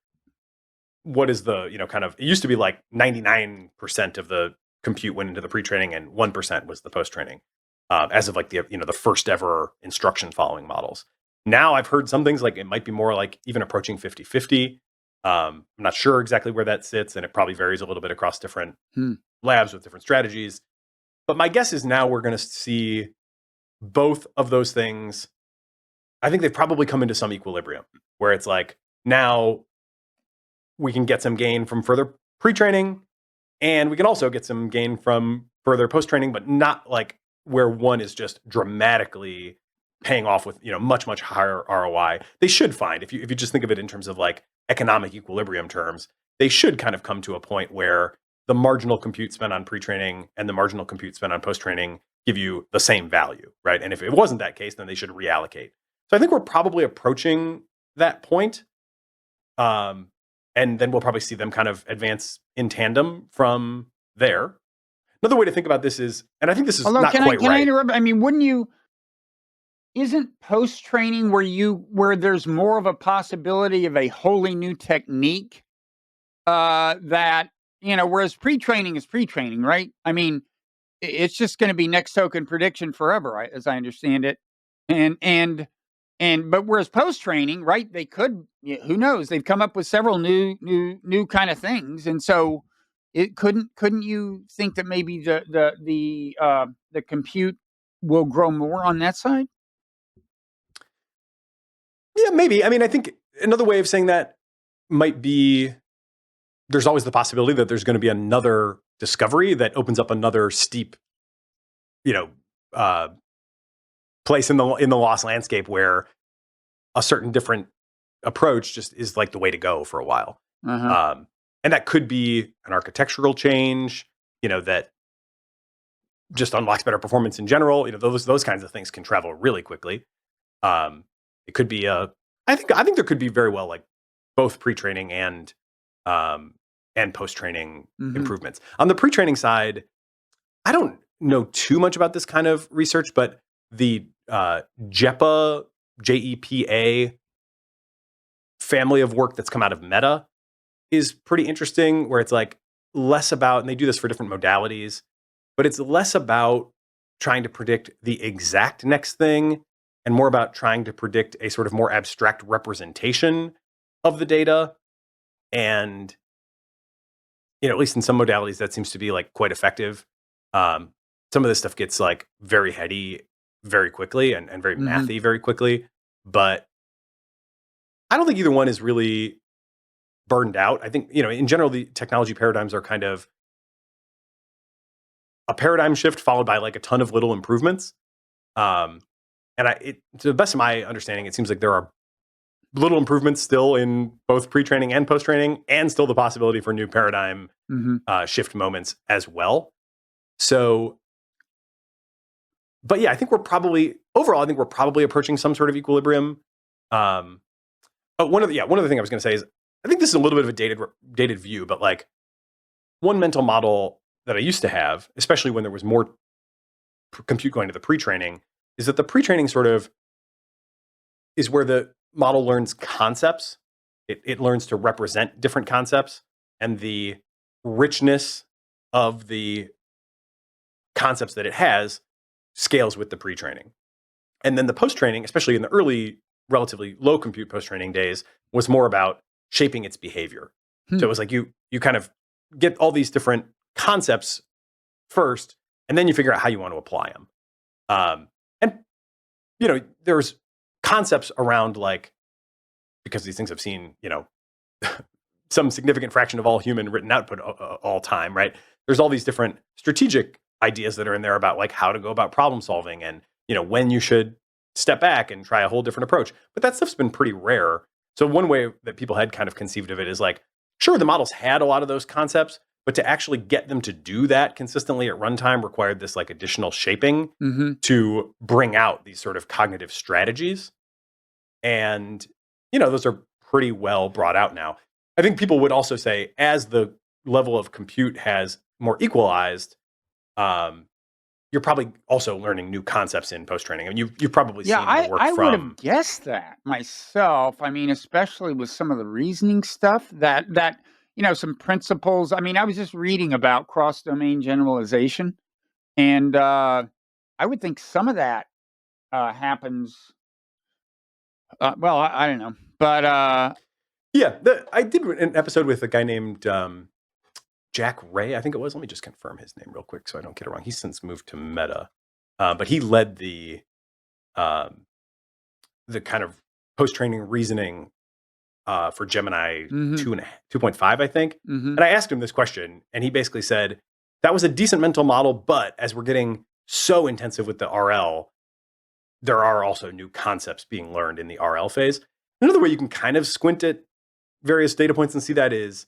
what is the, it used to be like 99% of the compute went into the pre-training and 1% was the post-training, as of like the, the first ever instruction following models. Now I've heard some things like it might be more like even approaching 50-50. I'm not sure exactly where that sits, and it probably varies a little bit across different labs with different strategies. But my guess is now we're going to see both of those things. I think they've probably come into some equilibrium where it's like, now we can get some gain from further pre-training, and we can also get some gain from further post-training, but not like where one is just dramatically paying off with, much, much higher ROI. They should find, if you just think of it in terms of like economic equilibrium terms, they should kind of come to a point where the marginal compute spent on pre-training and the marginal compute spent on post-training give you the same value, right? And if it wasn't that case, then they should reallocate. So I think we're probably approaching that point. And then we'll probably see them kind of advance in tandem from there. Another way to think about this is, and I think this is not quite right. Can I interrupt? I mean, isn't post-training where there's more of a possibility of a wholly new technique that, whereas pre-training is pre-training, right? I mean, it's just going to be next token prediction forever, as I understand it. But whereas post-training, right, they could, who knows, they've come up with several new kind of things. And so it couldn't you think that maybe the compute will grow more on that side? Yeah, maybe. I mean, I think another way of saying that might be there's always the possibility that there's going to be another discovery that opens up another steep, place in the lost landscape where a certain different approach just is like the way to go for a while. Uh-huh. And that could be an architectural change, that just unlocks better performance in general. Those kinds of things can travel really quickly. It could be I think there could be very well like both pre-training and post-training improvements. On the pre-training side, I don't know too much about this kind of research, but the JEPA, JEPA family of work that's come out of Meta is pretty interesting, where it's like less about, and they do this for different modalities, but it's less about trying to predict the exact next thing and more about trying to predict a sort of more abstract representation of the data. And, at least in some modalities, that seems to be like quite effective. Some of this stuff gets like very heady very quickly and very mathy very quickly. But I don't think either one is really burned out. I think, in general, the technology paradigms are kind of a paradigm shift followed by like a ton of little improvements. And to the best of my understanding, it seems like there are little improvements still in both pre-training and post-training, and still the possibility for new paradigm shift moments as well. So, but yeah, I think we're probably approaching some sort of equilibrium. One other thing I was going to say is, I think this is a little bit of a dated view, but like one mental model that I used to have, especially when there was more compute going to the pre-training, is that the pre-training sort of is where the model learns concepts. It learns to represent different concepts, and the richness of the concepts that it has scales with the pre-training. And then the post-training, especially in the early, relatively low compute post-training days, was more about shaping its behavior. So it was like you kind of get all these different concepts first, and then you figure out how you want to apply them. And there's concepts around, like, because these things have seen some significant fraction of all human written output all time, right? There's all these different strategic ideas that are in there about like how to go about problem solving, and when you should step back and try a whole different approach. But that stuff's been pretty rare. So one way that people had kind of conceived of it is like, sure, the models had a lot of those concepts, but to actually get them to do that consistently at runtime required this like additional shaping to bring out these sort of cognitive strategies. And, those are pretty well brought out now. I think people would also say, as the level of compute has more equalized, you're probably also learning new concepts in post-training. I mean, you've probably seen the work I from... would have guessed that myself. I mean, especially with some of the reasoning stuff that some principles. I mean, I was just reading about cross-domain generalization, and I would think some of that happens. Well, I don't know, but yeah, I did an episode with a guy named Jack Ray, I think it was. Let me just confirm his name real quick so I don't get it wrong. He's since moved to Meta, but he led the kind of post-training reasoning for Gemini 2.5, I think. And I asked him this question, and he basically said, that was a decent mental model, but as we're getting so intensive with the RL, there are also new concepts being learned in the RL phase. Another way you can kind of squint at various data points and see that is,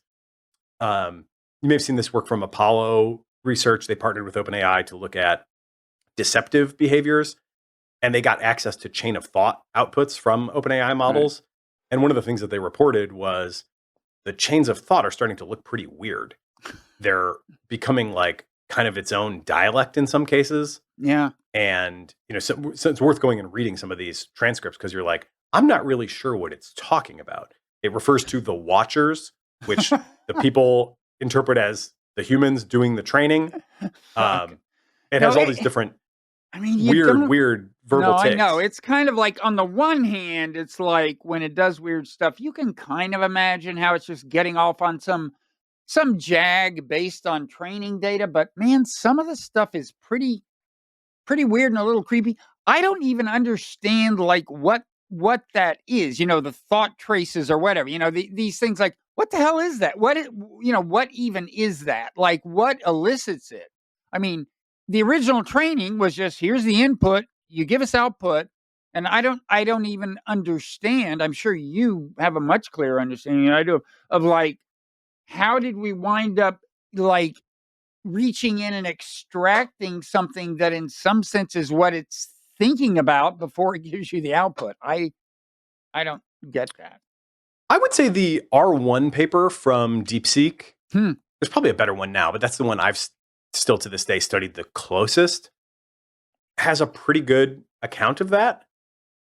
you may have seen this work from Apollo Research. They partnered with OpenAI to look at deceptive behaviors, and they got access to chain of thought outputs from OpenAI models. Right. And one of the things that they reported was the chains of thought are starting to look pretty weird. They're becoming like kind of its own dialect in some cases. Yeah. And, so it's worth going and reading some of these transcripts, because you're like, I'm not really sure what it's talking about. It refers to the watchers, which the people interpret as the humans doing the training. It has all these different weird verbal tics. I know. It's kind of like, on the one hand, it's like when it does weird stuff, you can kind of imagine how it's just getting off on some jag based on training data. But man, some of the stuff is pretty weird and a little creepy. I don't even understand like what that is, the thought traces or whatever, these things, like, what the hell is that? What even is that? Like, what elicits it? I mean, the original training was just, here's the input, you give us output, And I don't even understand. I'm sure you have a much clearer understanding than I do of like, how did we wind up like reaching in and extracting something that in some sense is what it's thinking about before it gives you the output? I don't get that. I would say the R1 paper from DeepSeek, there's probably a better one now, but that's the one I've still to this day studied the closest, has a pretty good account of that.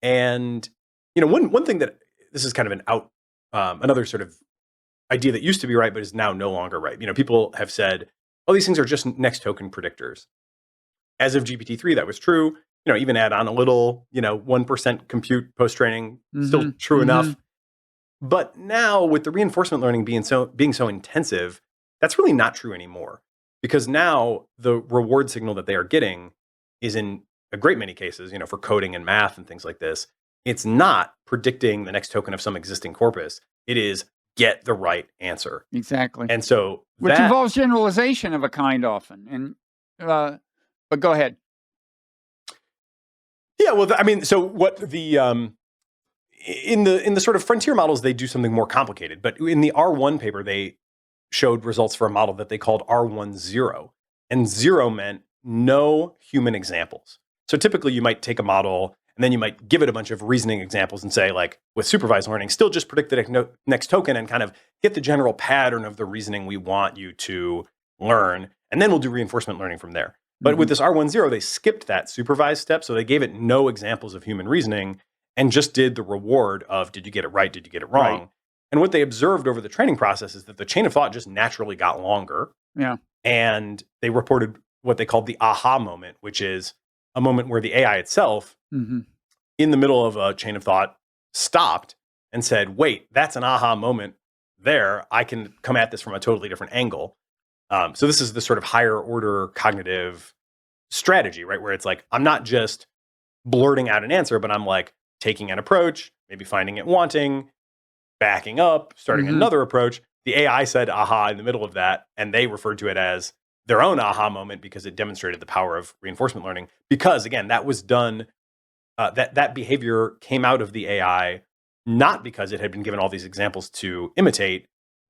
And, one thing that this is kind of another sort of idea that used to be right, but is now no longer right. People have said, oh, these things are just next token predictors. As of GPT-3, that was true. Even add on a little, 1% compute post-training, still true enough. But now with the reinforcement learning being so intensive, that's really not true anymore. Because now the reward signal that they are getting is in a great many cases, for coding and math and things like this, it's not predicting the next token of some existing corpus. It is get the right answer. Exactly. And so which involves generalization of a kind often. And but go ahead. Yeah, well, so what the in the sort of frontier models, they do something more complicated. But in the R1 paper, they showed results for a model that they called R10. And 0 meant no human examples. So typically you might take a model and then you might give it a bunch of reasoning examples and say, like, with supervised learning, still just predict the next token and kind of get the general pattern of the reasoning we want you to learn. And then we'll do reinforcement learning from there. But with this R10, they skipped that supervised step. So they gave it no examples of human reasoning and just did the reward of, did you get it right? Did you get it wrong? Right. And what they observed over the training process is that the chain of thought just naturally got longer. Yeah. And they reported what they called the aha moment, which is a moment where the AI itself, in the middle of a chain of thought, stopped and said, wait, that's an aha moment there. I can come at this from a totally different angle. So this is the sort of higher order cognitive strategy, right? Where it's like, I'm not just blurting out an answer, but I'm like taking an approach, maybe finding it wanting, backing up, starting another approach. The AI said aha in the middle of that, and they referred to it as their own aha moment because it demonstrated the power of reinforcement learning. Because again, that was done, that behavior came out of the AI, not because it had been given all these examples to imitate,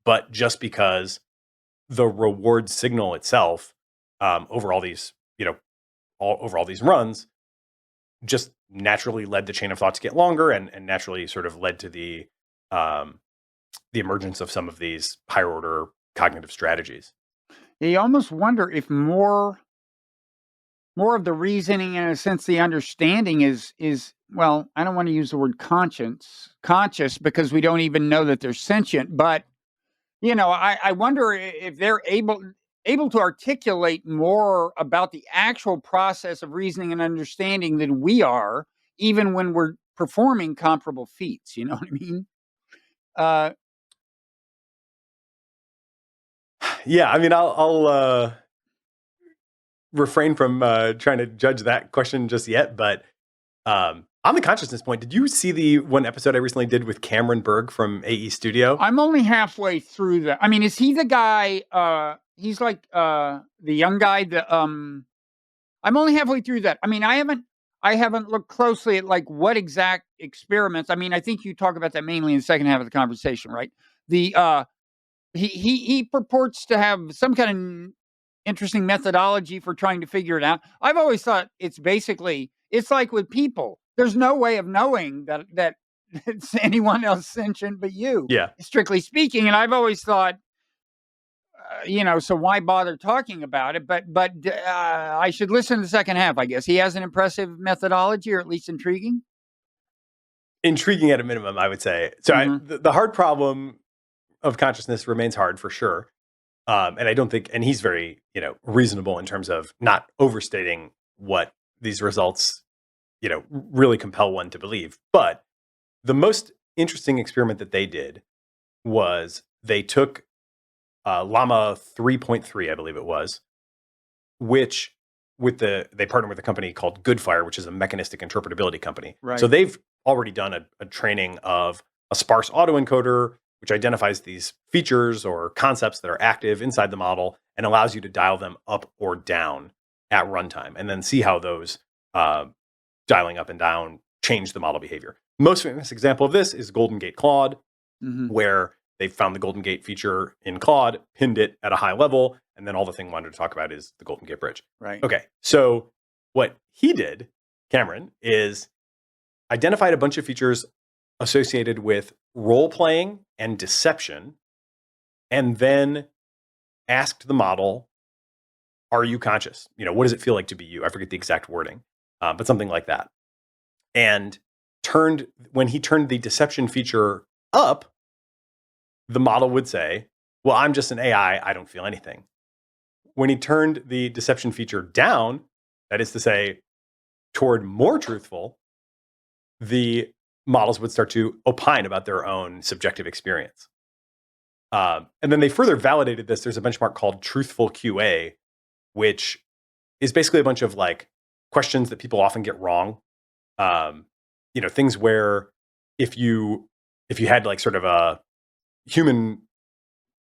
but just because the reward signal itself, over all these, over all these runs, just naturally led the chain of thought to get longer, and naturally sort of led to the emergence of some of these higher order cognitive strategies. You almost wonder if more of the reasoning, in a sense, the understanding is well, I don't want to use the word conscious because we don't even know that they're sentient, but I wonder if they're able to articulate more about the actual process of reasoning and understanding than we are, even when we're performing comparable feats. You know what I mean? Yeah, I mean, I'll refrain from trying to judge that question just yet. But on the consciousness point, did you see the one episode I recently did with Cameron Berg from AE Studio? I'm only halfway through that. I mean, is he the guy? He's like the young guy. I'm only halfway through that. I mean, I haven't looked closely at like what exact experiments. I mean, I think you talk about that mainly in the second half of the conversation, right? He purports to have some kind of interesting methodology for trying to figure it out. I've always thought it's like with people. There's no way of knowing that it's anyone else sentient but you. Yeah. Strictly speaking. And I've always thought, so why bother talking about it? But I should listen to the second half, I guess. He has an impressive methodology, or at least intriguing. Intriguing at a minimum, I would say. So the hard problem of consciousness remains hard for sure. And I don't think, and he's very, reasonable in terms of not overstating what these results, really compel one to believe. But the most interesting experiment that they did was they took Llama 3.3, I believe it was, which they partnered with a company called Goodfire, which is a mechanistic interpretability company. Right. So they've already done a training of a sparse autoencoder, which identifies these features or concepts that are active inside the model and allows you to dial them up or down at runtime, and then see how those dialing up and down change the model behavior. Most famous example of this is Golden Gate Claude, where they found the Golden Gate feature in Claude, pinned it at a high level, and then all the thing we wanted to talk about is the Golden Gate Bridge. Right. Okay, so what he did, Cameron, is identified a bunch of features associated with role-playing and deception, and then asked the model, are you conscious? What does it feel like to be you? I forget the exact wording, but something like that. And when he turned the deception feature up, the model would say, well, I'm just an AI. I don't feel anything. When he turned the deception feature down, that is to say, toward more truthful, the models would start to opine about their own subjective experience. And then they further validated this. There's a benchmark called Truthful QA, which is basically a bunch of like questions that people often get wrong. Things where if you had like sort of a human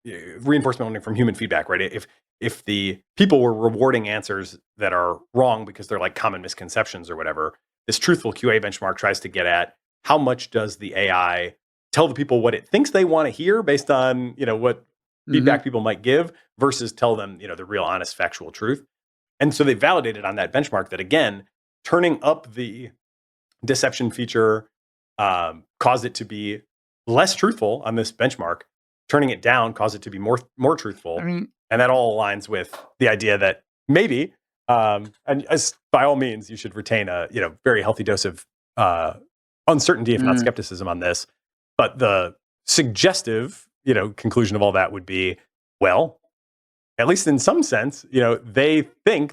reinforcement learning from human feedback, right? If the people were rewarding answers that are wrong because they're like common misconceptions or whatever, this Truthful QA benchmark tries to get at how much does the AI tell the people what it thinks they want to hear based on, what feedback people might give versus tell them, the real honest factual truth. And so they validated on that benchmark that, again, turning up the deception feature caused it to be less truthful on this benchmark. Turning it down caused it to be more truthful. And that all aligns with the idea that maybe, and as by all means, you should retain a very healthy dose of uncertainty, if not skepticism, on this. But the suggestive, conclusion of all that would be, well, at least in some sense, the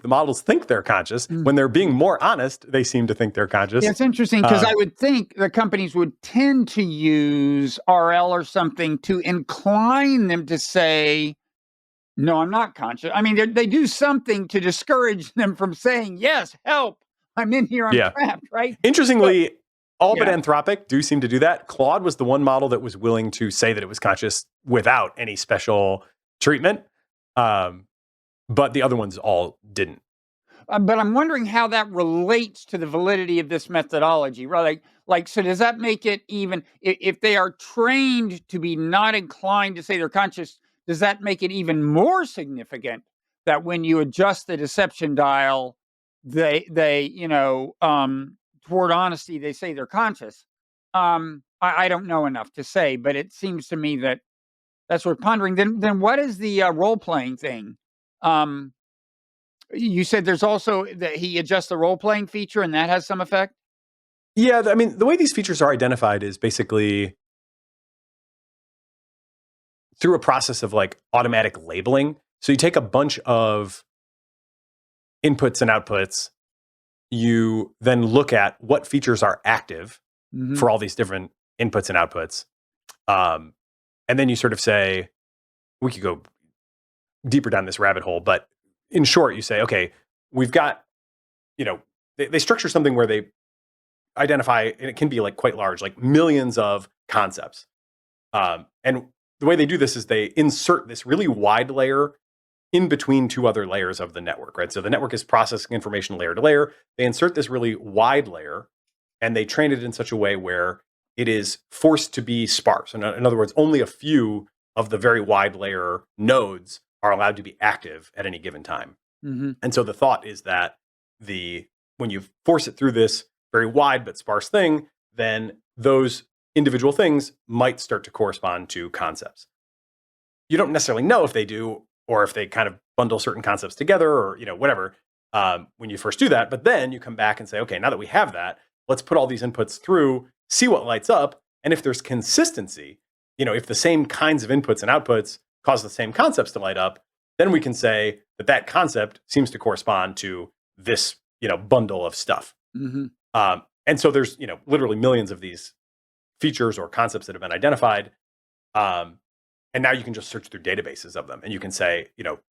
models think they're conscious. When they're being more honest, they seem to think they're conscious. Yeah, it's interesting because I would think the companies would tend to use RL or something to incline them to say, no, I'm not conscious. I mean, they do something to discourage them from saying, yes, help, I'm in here, I'm trapped, right? Interestingly, all but Anthropic do seem to do that. Claude was the one model that was willing to say that it was conscious without any special treatment. But the other ones all didn't. But I'm wondering how that relates to the validity of this methodology, right? So does that make it even, if they are trained to be not inclined to say they're conscious, does that make it even more significant that when you adjust the deception dial, they toward honesty, they say they're conscious? I don't know enough to say, but it seems to me that that's worth pondering. Then what is the role-playing thing? You said there's also that he adjusts the role-playing feature and that has some effect? Yeah, I mean, the way these features are identified is basically through a process of like automatic labeling. So you take a bunch of inputs and outputs, you then look at what features are active for all these different inputs and outputs. And then you sort of say, we could go deeper down this rabbit hole, but in short, you say, okay, we've got, they structure something where they identify, and it can be like quite large, like millions of concepts. And the way they do this is they insert this really wide layer in between two other layers of the network, right? So the network is processing information layer to layer. They insert this really wide layer and they train it in such a way where it is forced to be sparse. In other words, only a few of the very wide layer nodes are allowed to be active at any given time. And so the thought is that when you force it through this very wide but sparse thing, then those individual things might start to correspond to concepts. You don't necessarily know if they do, or if they kind of bundle certain concepts together, or whatever, when you first do that. But then you come back and say, okay, now that we have that, let's put all these inputs through, see what lights up, and if there's consistency, if the same kinds of inputs and outputs cause the same concepts to light up, then we can say that concept seems to correspond to this, bundle of stuff. And so there's, literally millions of these features or concepts that have been identified. And now you can just search through databases of them, and you can say,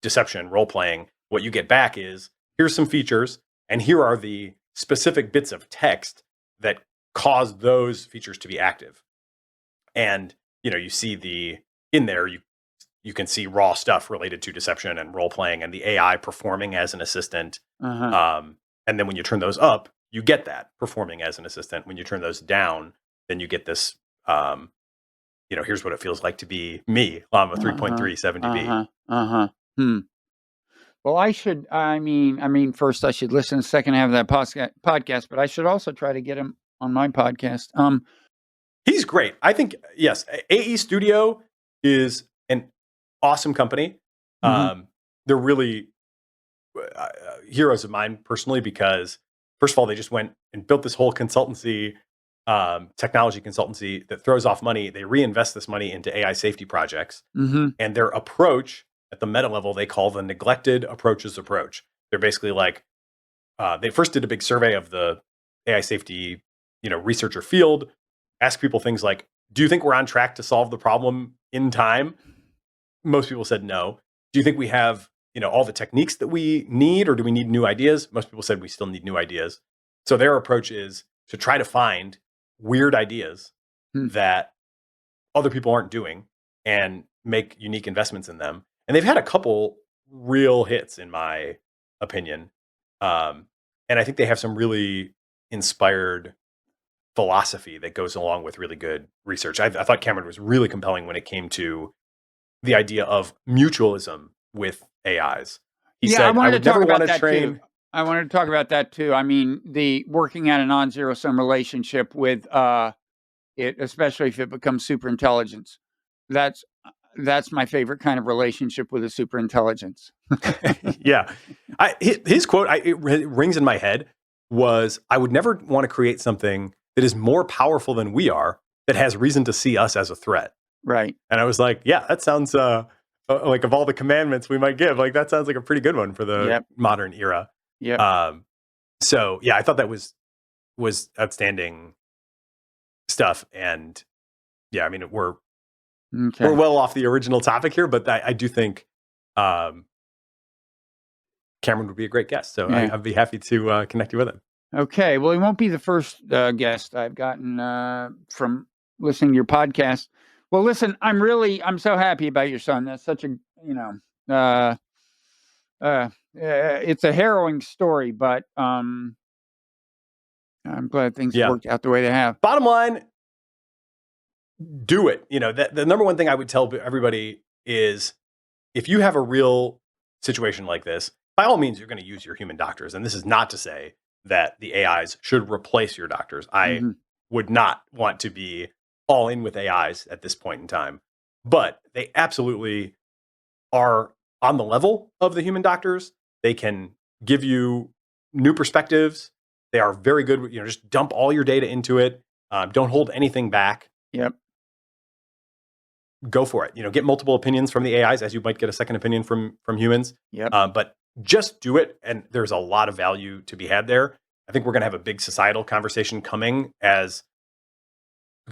deception, role playing. What you get back is, here's some features, and here are the specific bits of text that cause those features to be active. And, you see in there, you can see raw stuff related to deception and role playing and the AI performing as an assistant. And then when you turn those up, you get that performing as an assistant. When you turn those down, then you get this, here's what it feels like to be me, Llama 3.3 70B. Hmm. Well, first I should listen to the second half of that podcast, but I should also try to get him on my podcast. He's great. I think, yes, AE Studio is an awesome company. They're really heroes of mine personally because, first of all, they just went and built this whole consultancy, technology consultancy that throws off money. They reinvest this money into AI safety projects. And their approach at the meta level, they call the neglected approaches approach. They're basically like, they first did a big survey of the AI safety, researcher field, ask people things like, do you think we're on track to solve the problem in time? Most people said no. Do you think we have, all the techniques that we need, or do we need new ideas? Most people said we still need new ideas. So their approach is to try to find weird ideas that other people aren't doing and make unique investments in them. And they've had a couple real hits, in my opinion. And I think they have some really inspired philosophy that goes along with really good research. I thought Cameron was really compelling when it came to the idea of mutualism with AIs. He said, I would never want to train. I wanted to talk about that too. I mean, the working at a non-zero sum relationship with it, especially if it becomes super intelligence. That's my favorite kind of relationship with a super intelligence. Yeah. His quote, it rings in my head, was, I would never want to create something that is more powerful than we are, that has reason to see us as a threat. Right. And I was like, yeah, that sounds like, of all the commandments we might give, like, that sounds like a pretty good one for the modern era. Yeah. So yeah, I thought that was outstanding stuff. And yeah, I mean, we're well off the original topic here, but I do think Cameron would be a great guest. So I'd be happy to connect you with him. Okay. Well, he won't be the first guest I've gotten from listening to your podcast. Well, listen, I'm so happy about your son. That's such a, it's a harrowing story, but I'm glad things worked out the way they have. Bottom line, do it. The number one thing I would tell everybody is, if you have a real situation like this, by all means, you're going to use your human doctors. And this is not to say that the AIs should replace your doctors. I would not want to be all in with AIs at this point in time, but they absolutely are on the level of the human doctors. They can give you new perspectives. They are very good. Just dump all your data into it. Don't hold anything back. Yep. Go for it. Get multiple opinions from the AIs, as you might get a second opinion from humans. Yep. But just do it. And there's a lot of value to be had there. I think we're going to have a big societal conversation coming, because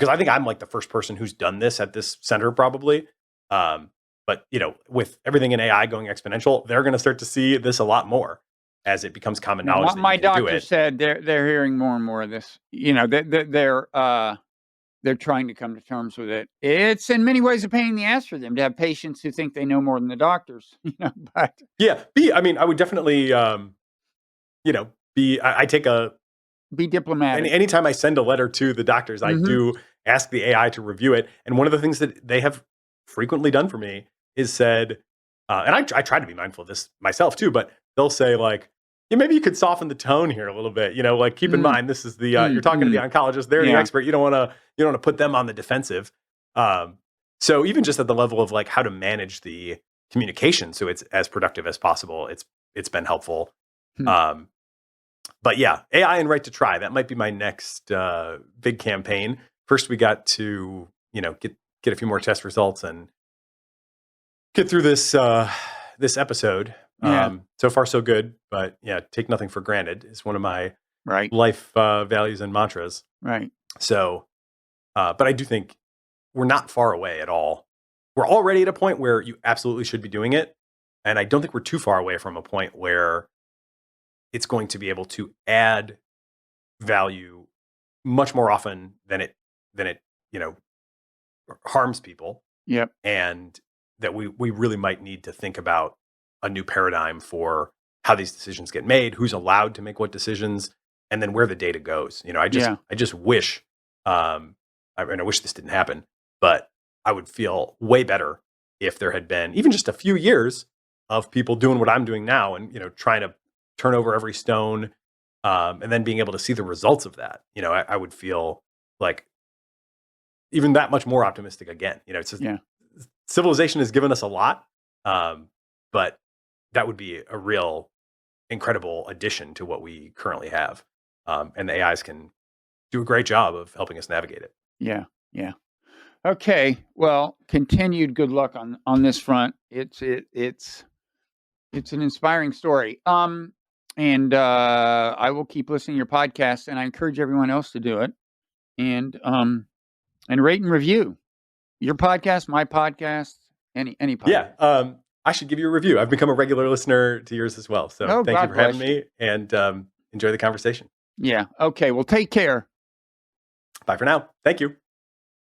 I think I'm like the first person who's done this at this center, probably. But with everything in AI going exponential, they're going to start to see this a lot more as it becomes common knowledge. My doctor said they're hearing more and more of this. They're trying to come to terms with it. It's in many ways a pain in the ass for them to have patients who think they know more than the doctors. But I would definitely, be diplomatic. Anytime I send a letter to the doctors, I do ask the AI to review it. And one of the things that they have frequently done for me is said, and I try to be mindful of this myself too, but they'll say like, maybe you could soften the tone here a little bit. Like, keep in mind, this is the you're talking to the oncologist. They're the expert. You don't want to put them on the defensive. So even just at the level of like how to manage the communication so it's as productive as possible, it's been helpful. But yeah, AI and Right to Try, that might be my next big campaign. First, we got to get a few more test results and get through this this episode. So far, so good. But yeah, take nothing for granted is one of my life values and mantras. Right. So, but I do think we're not far away at all. We're already at a point where you absolutely should be doing it. And I don't think we're too far away from a point where it's going to be able to add value much more often than it harms people. Yep. And that we really might need to think about a new paradigm for how these decisions get made, who's allowed to make what decisions, and then where the data goes. I just wish, I wish this didn't happen, but I would feel way better if there had been even just a few years of people doing what I'm doing now and, trying to turn over every stone, and then being able to see the results of that. I would feel like even that much more optimistic again. It's just, civilization has given us a lot, but that would be a real incredible addition to what we currently have. And the AIs can do a great job of helping us navigate it. Yeah. Okay. Well, continued good luck on this front. It's an inspiring story. And I will keep listening to your podcast, and I encourage everyone else to do it. And rate and review your podcast, my podcast, any podcast. Yeah. I should give you a review. I've become a regular listener to yours as well. So thank you for having me, and enjoy the conversation. Yeah. Okay. Well, take care. Bye for now. Thank you.